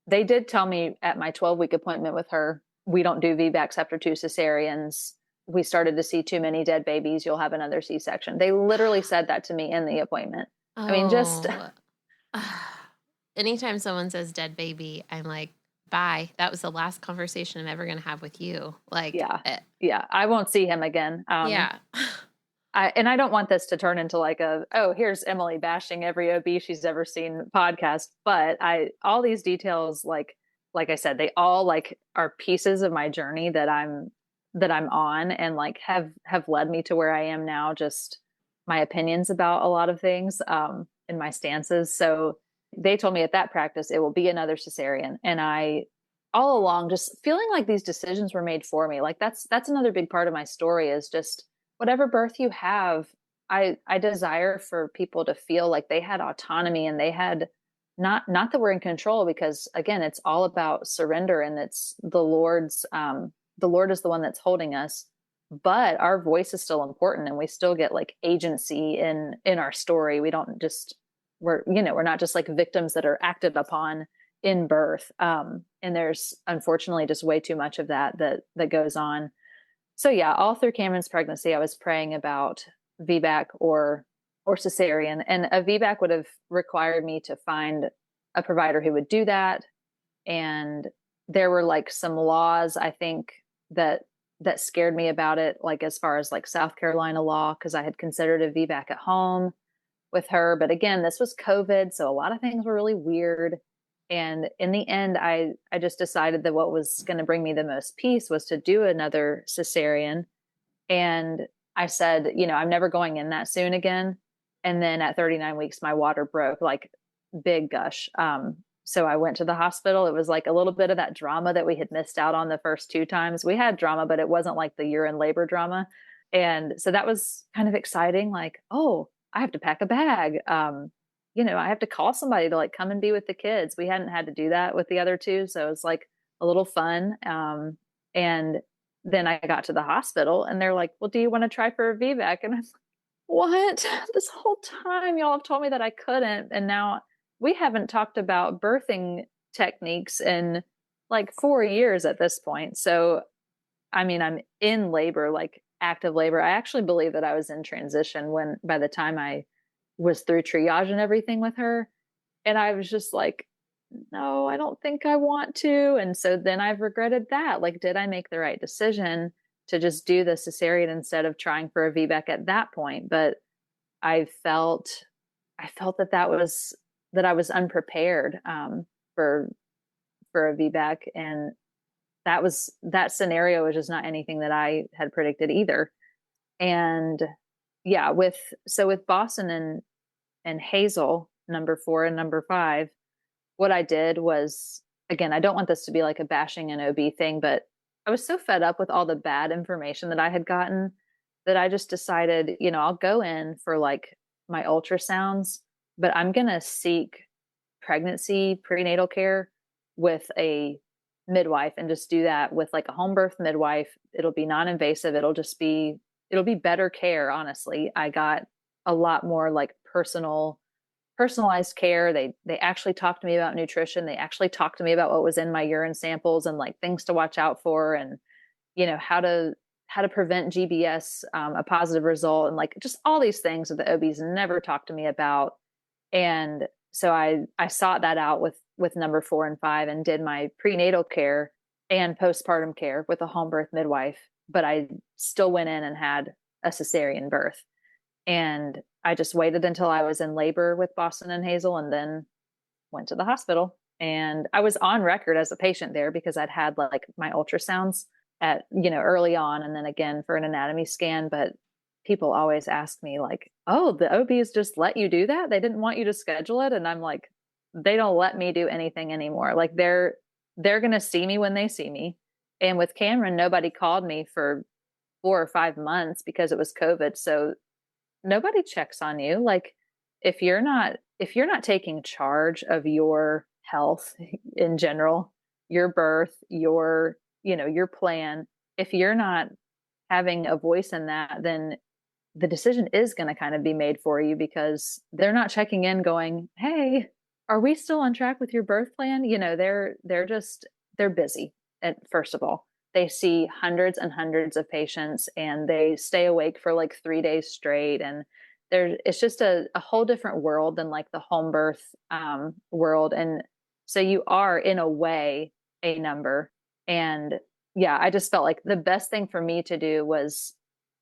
They did tell me at my 12-week appointment with her, we don't do VBACs after 2 cesareans. We started to see too many dead babies. You'll have another C-section. They literally said that to me in the appointment. I mean, just anytime someone says dead baby, I'm like, bye. That was the last conversation I'm ever going to have with you. Like, yeah, I won't see him again. Yeah. I don't want this to turn into like here's Emily bashing every OB she's ever seen podcast. But all these details, like I said, they all like are pieces of my journey that I'm on and like have led me to where I am now. Just my opinions about a lot of things, and my stances. So they told me at that practice, it will be another cesarean. And I, all along, just feeling like these decisions were made for me. Like that's another big part of my story is just whatever birth you have, I desire for people to feel like they had autonomy and they had not that we're in control, because again, it's all about surrender and it's the Lord's, the Lord is the one that's holding us, but our voice is still important and we still get like agency in our story. We don't just, we're not just like victims that are acted upon in birth. And there's unfortunately just way too much of that goes on. So yeah, all through Cameron's pregnancy, I was praying about VBAC or cesarean, and a VBAC would have required me to find a provider who would do that. And there were like some laws, I think, that scared me about it, like as far as like South Carolina law, because I had considered a VBAC at home with her. But again, this was COVID, so a lot of things were really weird. And in the end, I just decided that what was going to bring me the most peace was to do another cesarean. And I said, I'm never going in that soon again. And then at 39 weeks, my water broke, like big gush. So I went to the hospital. It was like a little bit of that drama that we had missed out on the first two times. We had drama, but it wasn't like the you're in labor drama. And so that was kind of exciting. Like, oh, I have to pack a bag. I have to call somebody to like come and be with the kids. We hadn't had to do that with the other two. So it was like a little fun. And then I got to the hospital and they're like, well, do you want to try for a VBAC? And I'm like, what? This whole time y'all have told me that I couldn't. And now we haven't talked about birthing techniques in like 4 years at this point. So, I mean, I'm in labor, like active labor. I actually believe that I was in transition when by the time I was through triage and everything with her. And I was just like, no, I don't think I want to. And so then I've regretted that. Like, did I make the right decision to just do the cesarean instead of trying for a VBAC at that point? But I felt, that I was unprepared for a VBAC, and that scenario was just not anything that I had predicted either. And yeah, with Boston and Hazel, number 4 and number 5, what I did was, again, I don't want this to be like a bashing an OB thing, but I was so fed up with all the bad information that I had gotten that I just decided, I'll go in for like my ultrasounds, but I'm going to seek pregnancy prenatal care with a midwife and just do that with like a home birth midwife. It'll be non-invasive. It'll be better care. Honestly, I got a lot more like personalized care. They actually talked to me about nutrition. They actually talked to me about what was in my urine samples and like things to watch out for, and how to prevent GBS, a positive result, and like just all these things that the OBs never talked to me about. And so I sought that out with number 4 and 5 and did my prenatal care and postpartum care with a home birth midwife, but I still went in and had a cesarean birth. And I just waited until I was in labor with Boston and Hazel and then went to the hospital. And I was on record as a patient there because I'd had like my ultrasounds at, early on and then again for an anatomy scan. But people always ask me like, oh, the OBs just let you do that? They didn't want you to schedule it? And I'm like, they don't let me do anything anymore. Like they're going to see me when they see me. And with Cameron, nobody called me for 4 or 5 months because it was COVID. So nobody checks on you. Like if you're not taking charge of your health in general, your birth, your plan, if you're not having a voice in that, then the decision is going to kind of be made for you because they're not checking in going, hey, are we still on track with your birth plan? They're busy. And first of all, they see hundreds and hundreds of patients and they stay awake for like 3 days straight. And it's just a whole different world than like the home birth world. And so you are in a way a number. And yeah, I just felt like the best thing for me to do was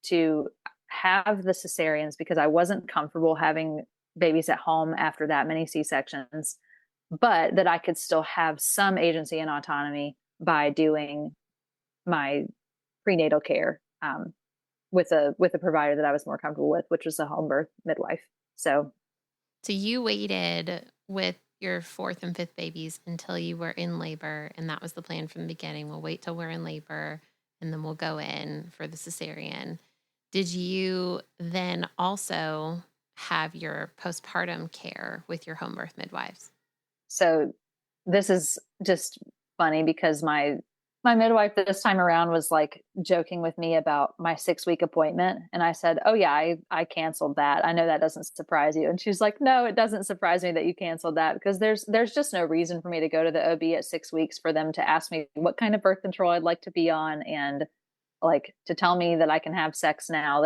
to have the cesareans because I wasn't comfortable having babies at home after that many C-sections, but that I could still have some agency and autonomy by doing my prenatal care with a provider that I was more comfortable with, which was a home birth midwife. So you waited with your 4th and 5th babies until you were in labor, and that was the plan from the beginning. We'll wait till we're in labor, and then we'll go in for the cesarean. Did you then also have your postpartum care with your home birth midwives? So this is just funny because my midwife this time around was like joking with me about my 6-week appointment. And I said, oh yeah, I canceled that. I know that doesn't surprise you. And she's like, no, it doesn't surprise me that you canceled that because there's just no reason for me to go to the OB at 6 weeks for them to ask me what kind of birth control I'd like to be on. And like to tell me that I can have sex now.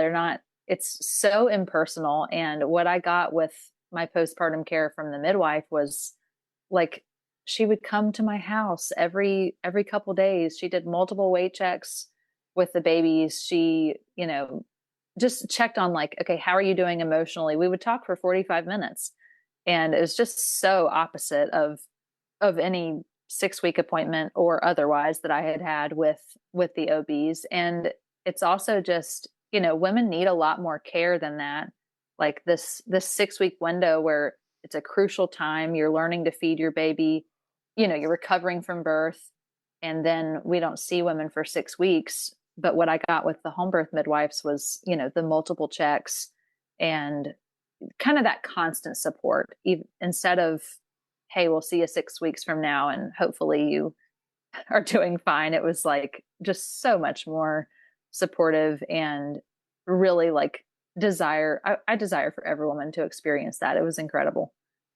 It's so impersonal. And what I got with my postpartum care from the midwife was like, she would come to my house every couple days. She did multiple weight checks with the babies. She, just checked on like, okay, how are you doing emotionally? We would talk for 45 minutes. And it was just so opposite of of any 6 week appointment or otherwise that I had had with the OBs. And it's also just, women need a lot more care than that. Like this 6 week window where it's a crucial time, you're learning to feed your baby, you're recovering from birth, and then we don't see women for 6 weeks. But what I got with the home birth midwives was, the multiple checks and kind of that constant support, even, instead of, hey, we'll see you 6 weeks from now and hopefully you are doing fine. It was like just so much more supportive and really like I desire for every woman to experience that. It was incredible.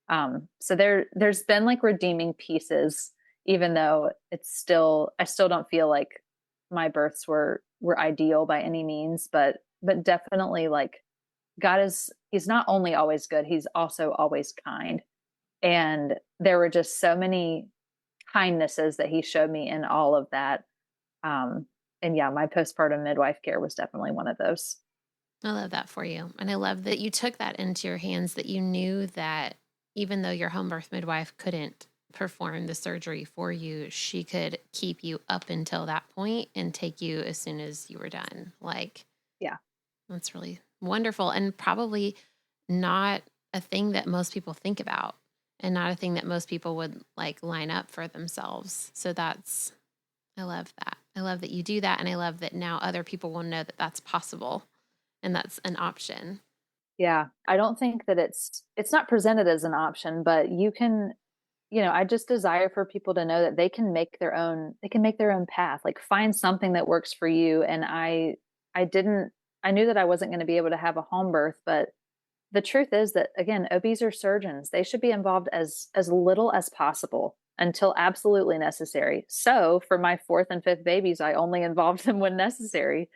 So there's been like redeeming pieces, even though I still don't feel like my births were ideal by any means, but definitely like he's not only always good, he's also always kind. And there were just so many kindnesses that he showed me in all of that. And yeah, my postpartum midwife care was definitely one of those. I love that for you. And I love that you took that into your hands, that you knew that even though your home birth midwife couldn't perform the surgery for you, she could keep you up until that point and take you as soon as you were done. Like, Yeah. that's really wonderful, and probably not a thing that most people think about, and not a thing that most people would like line up for themselves. So I love that. I love that you do that. And I love that now other people will know that that's possible and that's an option. Yeah. I don't think that it's not presented as an option, but you can, I just desire for people to know that they can make their own path, like find something that works for you. And I knew that I wasn't going to be able to have a home birth, but the truth is that, again, OBs are surgeons. They should be involved as little as possible until absolutely necessary. So for my fourth and fifth babies, I only involved them when necessary.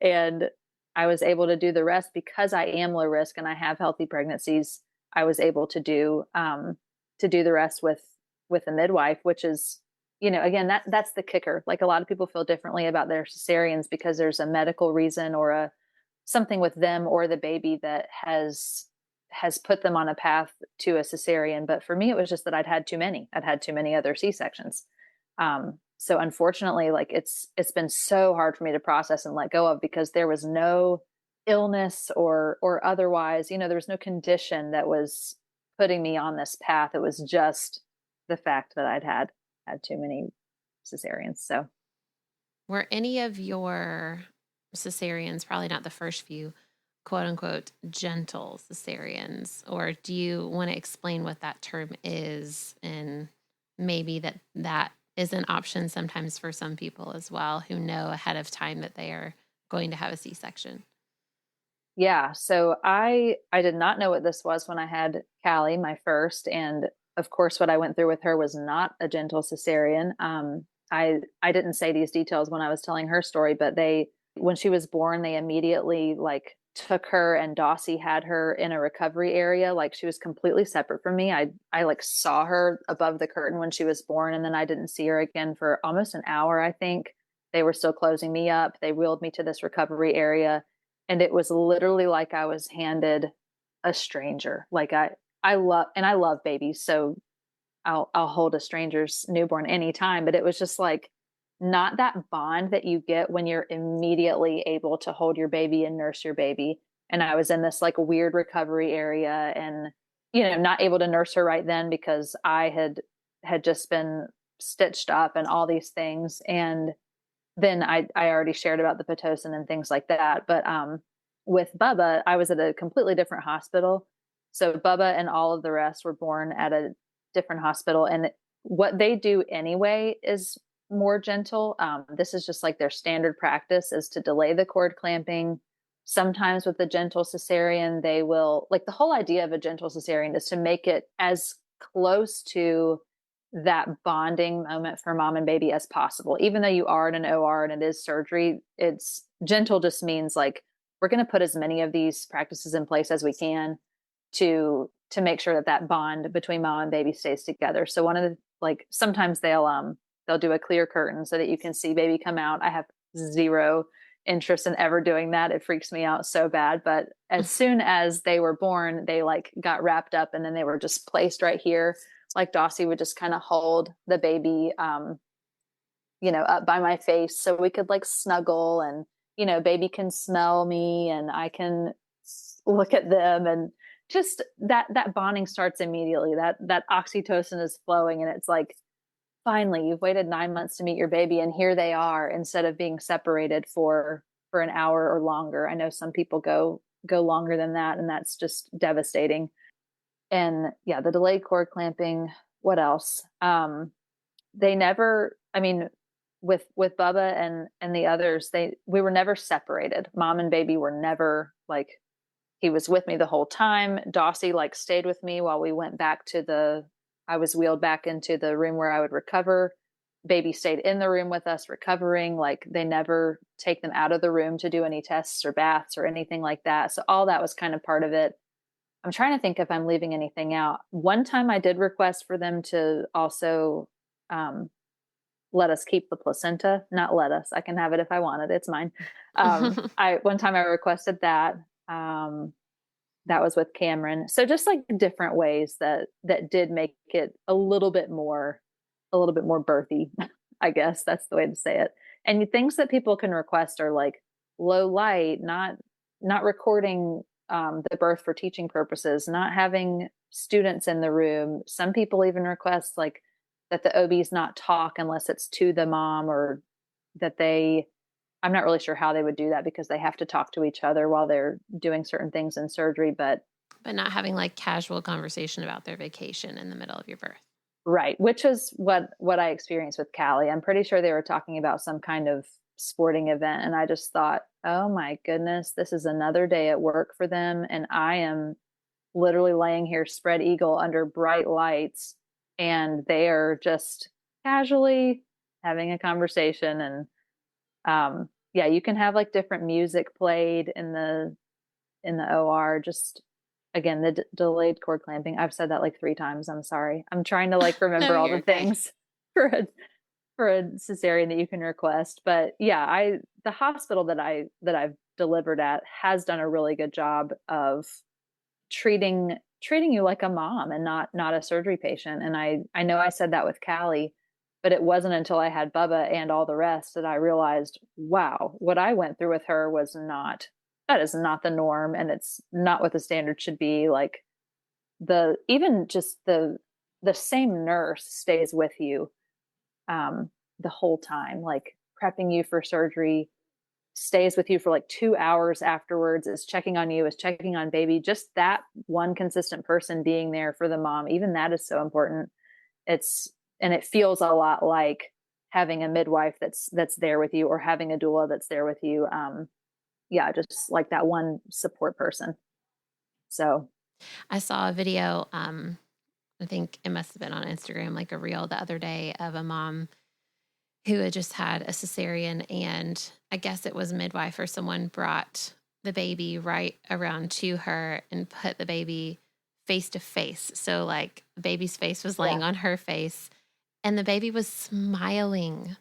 And I was able to do the rest because I am low risk and I have healthy pregnancies. I was able to do the rest with a midwife, which is, again, that's the kicker. Like a lot of people feel differently about their cesareans because there's a medical reason or something with them or the baby that has put them on a path to a cesarean. But for me, it was just that I'd had too many. I'd had too many other C-sections. So unfortunately, like it's been so hard for me to process and let go of, because there was no illness or otherwise, there was no condition that was putting me on this path. It was just the fact that I'd had too many cesareans. So Were any of your cesareans, probably not the first few, quote unquote, gentle cesareans? Or do you want to explain what that term is, and maybe that is an option sometimes for some people as well who know ahead of time that they are going to have a C-section? yeah, so I did not know what this was when I had Callie, my first, and of course, what I went through with her was not a gentle cesarean. I didn't say these details when I was telling her story, but when she was born, they immediately like took her, and Dossie had her in a recovery area. Like she was completely separate from me. I like saw her above the curtain when she was born, and then I didn't see her again for almost an hour, I think. They were still closing me up. They wheeled me to this recovery area, and it was literally like I was handed a stranger. Like I love babies, so I'll hold a stranger's newborn anytime, but it was just like not that bond that you get when you're immediately able to hold your baby and nurse your baby. And I was in this like weird recovery area and, not able to nurse her right then because I had just been stitched up and all these things. And then I already shared about the Pitocin and things like that. But with Bubba, I was at a completely different hospital. So Bubba and all of the rest were born at a different hospital. And what they do anyway is more gentle. This is just like their standard practice is to delay the cord clamping. Sometimes with the gentle cesarean, they will, like the whole idea of a gentle cesarean is to make it as close to that bonding moment for mom and baby as possible. Even though you are in an OR and it is surgery, it's gentle just means like we're going to put as many of these practices in place as we can to make sure that bond between mom and baby stays together. So one of the, like sometimes they'll do a clear curtain so that you can see baby come out. I have zero interest in ever doing that. It freaks me out so bad. But as soon as they were born, they like got wrapped up and then they were just placed right here like Dossie would just kind of hold the baby, up by my face so we could like snuggle, and, baby can smell me and I can look at them, and just that bonding starts immediately. That oxytocin is flowing, and it's like, finally, you've waited 9 months to meet your baby, and here they are, instead of being separated for an hour or longer. I know some people go longer than that, and that's just devastating. And yeah, the delayed cord clamping. What else? They never. I mean, with Bubba and the others, we were never separated. Mom and baby were never like. He was with me the whole time. Dossie like stayed with me while we went back to I was wheeled back into the room where I would recover. Baby stayed in the room with us recovering. Like, they never take them out of the room to do any tests or baths or anything like that. So all that was kind of part of it. I'm trying to think if I'm leaving anything out. One time I did request for them to also um, let us keep the placenta. Not let us. I can have it if I want it. It's mine. I One time I requested that. That was with Cameron. So just like different ways that did make it a little bit more birthy. I guess that's the way to say it. And things that people can request are like low light, not recording the birth for teaching purposes, not having students in the room. Some people even request like that the OBs not talk unless it's to the mom, or that I'm not really sure how they would do that because they have to talk to each other while they're doing certain things in surgery, but not having like casual conversation about their vacation in the middle of your birth. right, which is what I experienced with Callie. I'm pretty sure they were talking about some kind of sporting event, and I just thought, oh my goodness, this is another day at work for them, and I am literally laying here spread eagle under bright lights, and they are just casually having a conversation. And yeah, you can have like different music played in the OR. Just again, the delayed cord clamping. I've said that like 3 times. I'm sorry. I'm trying to like No, remember all you're the okay. things for a cesarean that you can request. But yeah, the hospital that I've delivered at has done a really good job of treating you like a mom and not a surgery patient. And I know I said that with Callie, but it wasn't until I had Bubba and all the rest that I realized, wow, what I went through with her was not that is not the norm, and it's not what the standard should be. Like, the even just the same nurse stays with you the whole time, like prepping you for surgery, stays with you for like 2 hours afterwards, is checking on you, is checking on baby. Just that one consistent person being there for the mom, even that is so important. And it feels a lot like having a midwife that's there with you, or having a doula that's there with you. Yeah, just like that one support person. So I saw a video, I think it must have been on Instagram, like a reel the other day of a mom who had just had a cesarean, and I guess it was midwife or someone brought the baby right around to her and put the baby face to face. So like the baby's face was yeah. laying on her face and the baby was smiling.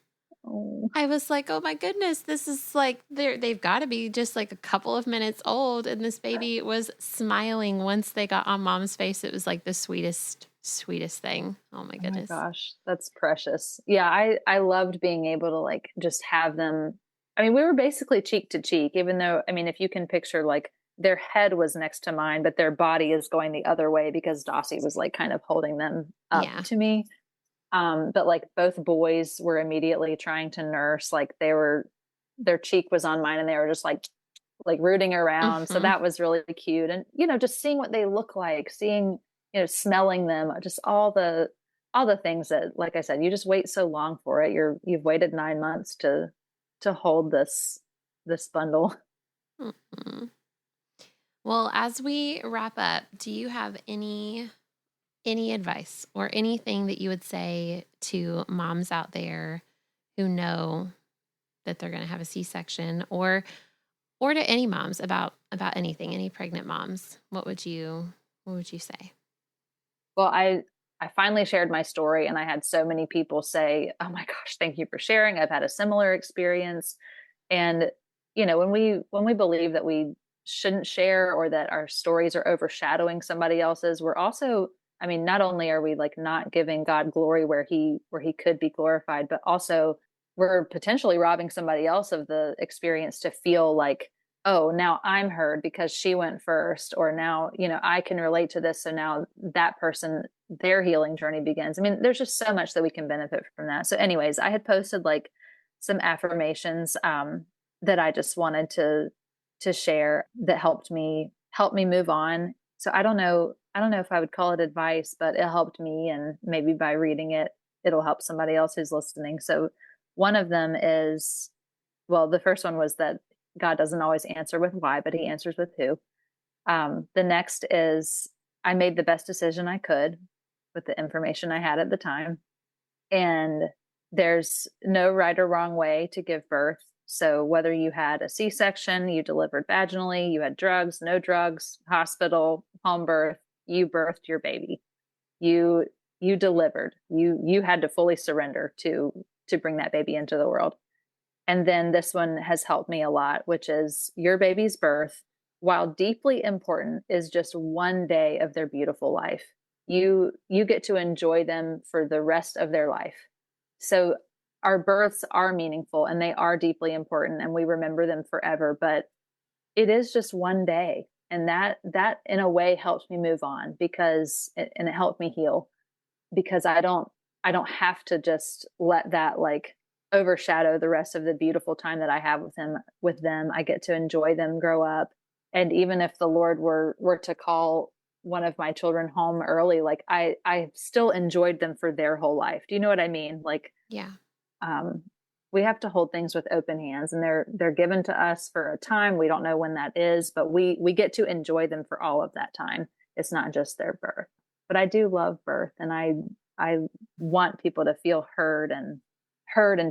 Oh, I was like, oh my goodness, this is like they've got to be just like a couple of minutes old. And this baby was smiling once they got on mom's face. It was like the sweetest thing. Oh my oh my goodness. gosh, that's precious. Yeah, I loved being able to like just have them. I mean, we were basically cheek to cheek, even though, I mean, if you can picture, like, their head was next to mine, but their body is going the other way because Dossie was like kind of holding them up Yeah. to me. But like both boys were immediately trying to nurse, like their cheek was on mine, and they were just like rooting around. So Hmm. that was really cute. And, just seeing what they look like, seeing, smelling them, just all the things that, like I said, you just wait so long for it. You've waited 9 months to hold this bundle. Hmm. Well, as we wrap up, do you have any advice or anything that you would say to moms out there who know that they're going to have a C-section, or to any moms about anything, any pregnant moms? What would you say? Well, I finally shared my story, and I had so many people say, "Oh my gosh, thank you for sharing. I've had a similar experience." And when we believe that we shouldn't share, or that our stories are overshadowing somebody else's, we're also, I mean, not only are we like not giving God glory where he could be glorified, but also we're potentially robbing somebody else of the experience to feel like, oh, now I'm heard because she went first, or now, I can relate to this. So now that person, their healing journey begins. I mean, there's just so much that we can benefit from that. So anyways, I had posted like some affirmations that I just wanted to share that helped me move on. So I don't know if I would call it advice, but it helped me, and maybe by reading it, it'll help somebody else who's listening. So one of them is, well, the first one was that God doesn't always answer with why, but he answers with who. The next is, I made the best decision I could with the information I had at the time. And there's no right or wrong way to give birth. So whether you had a C-section, you delivered vaginally, you had drugs, no drugs, hospital, home birth, you birthed your baby. You you delivered. You had to fully surrender to bring that baby into the world. And then this one has helped me a lot, which is your baby's birth, while deeply important, is just one day of their beautiful life. You get to enjoy them for the rest of their life. So our births are meaningful and they are deeply important and we remember them forever, but it is just one day. And that in a way helps me move on and it helped me heal because I don't have to just let that like overshadow the rest of the beautiful time that I have with them. I get to enjoy them grow up. And even if the Lord were to call one of my children home early, like I still enjoyed them for their whole life. Do you know what I mean? Like Yeah. um we have to hold things with open hands, and they're given to us for a time. We don't know when that is, but we get to enjoy them for all of that time. It's not just their birth. But I do love birth, and I want people to feel heard and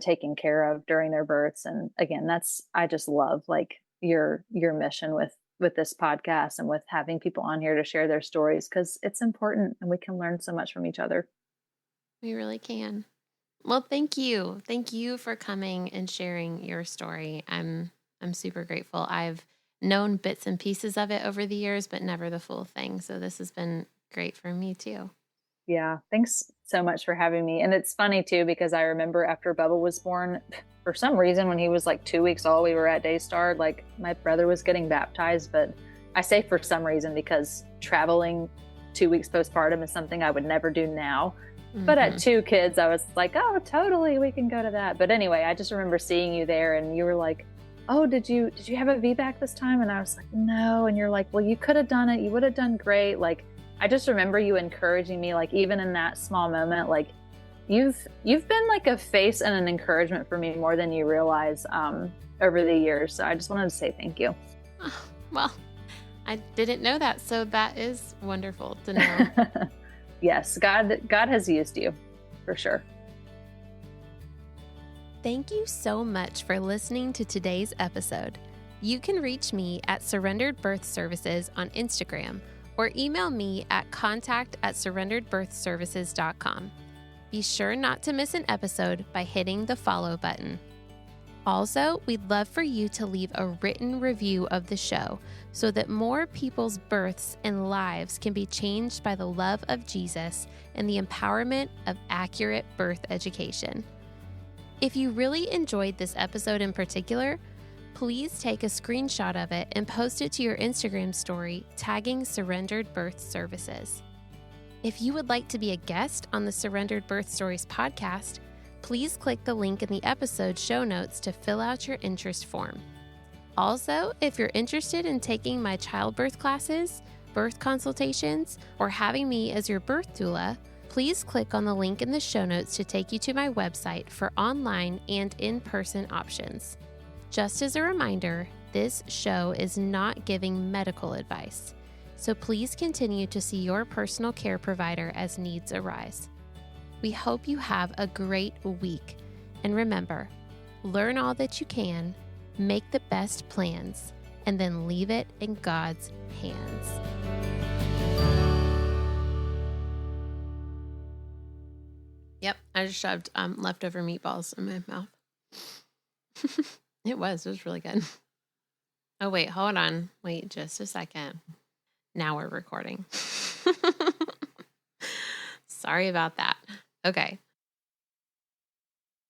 taken care of during their births. And again, I just love like your mission with this podcast and with having people on here to share their stories, because it's important and we can learn so much from each other. We really can. Well, thank you. Thank you for coming and sharing your story. I'm super grateful. I've known bits and pieces of it over the years, but never the full thing. So this has been great for me too. Yeah, thanks so much for having me. And it's funny too, because I remember after Bubba was born, for some reason, when he was like 2 weeks old, we were at Daystar, like my brother was getting baptized. But I say for some reason because traveling 2 weeks postpartum is something I would never do now. But at 2 kids, I was like, oh, totally, we can go to that. But anyway, I just remember seeing you there and you were like, oh, did you have a VBAC this time? And I was like, no. And you're like, well, you could have done it. You would have done great. Like, I just remember you encouraging me, like even in that small moment, like you've been like a face and an encouragement for me more than you realize over the years. So I just wanted to say thank you. Oh, well, I didn't know that. So that is wonderful to know. Yes, God has used you for sure. Thank you so much for listening to today's episode. You can reach me at Surrendered Birth Services on Instagram or email me at contact@surrenderedbirthservices.com. Be sure not to miss an episode by hitting the follow button. Also, we'd love for you to leave a written review of the show so that more people's births and lives can be changed by the love of Jesus and the empowerment of accurate birth education. If you really enjoyed this episode in particular, please take a screenshot of it and post it to your Instagram story, tagging Surrendered Birth Services. If you would like to be a guest on the Surrendered Birth Stories podcast, please click the link in the episode show notes to fill out your interest form. Also, if you're interested in taking my childbirth classes, birth consultations, or having me as your birth doula, please click on the link in the show notes to take you to my website for online and in-person options. Just as a reminder, this show is not giving medical advice, so please continue to see your personal care provider as needs arise. We hope you have a great week, and remember, learn all that you can, make the best plans, and then leave it in God's hands. Yep, I just shoved leftover meatballs in my mouth. It was really good. Oh, wait, hold on. Wait just a second. Now we're recording. Sorry about that. Okay.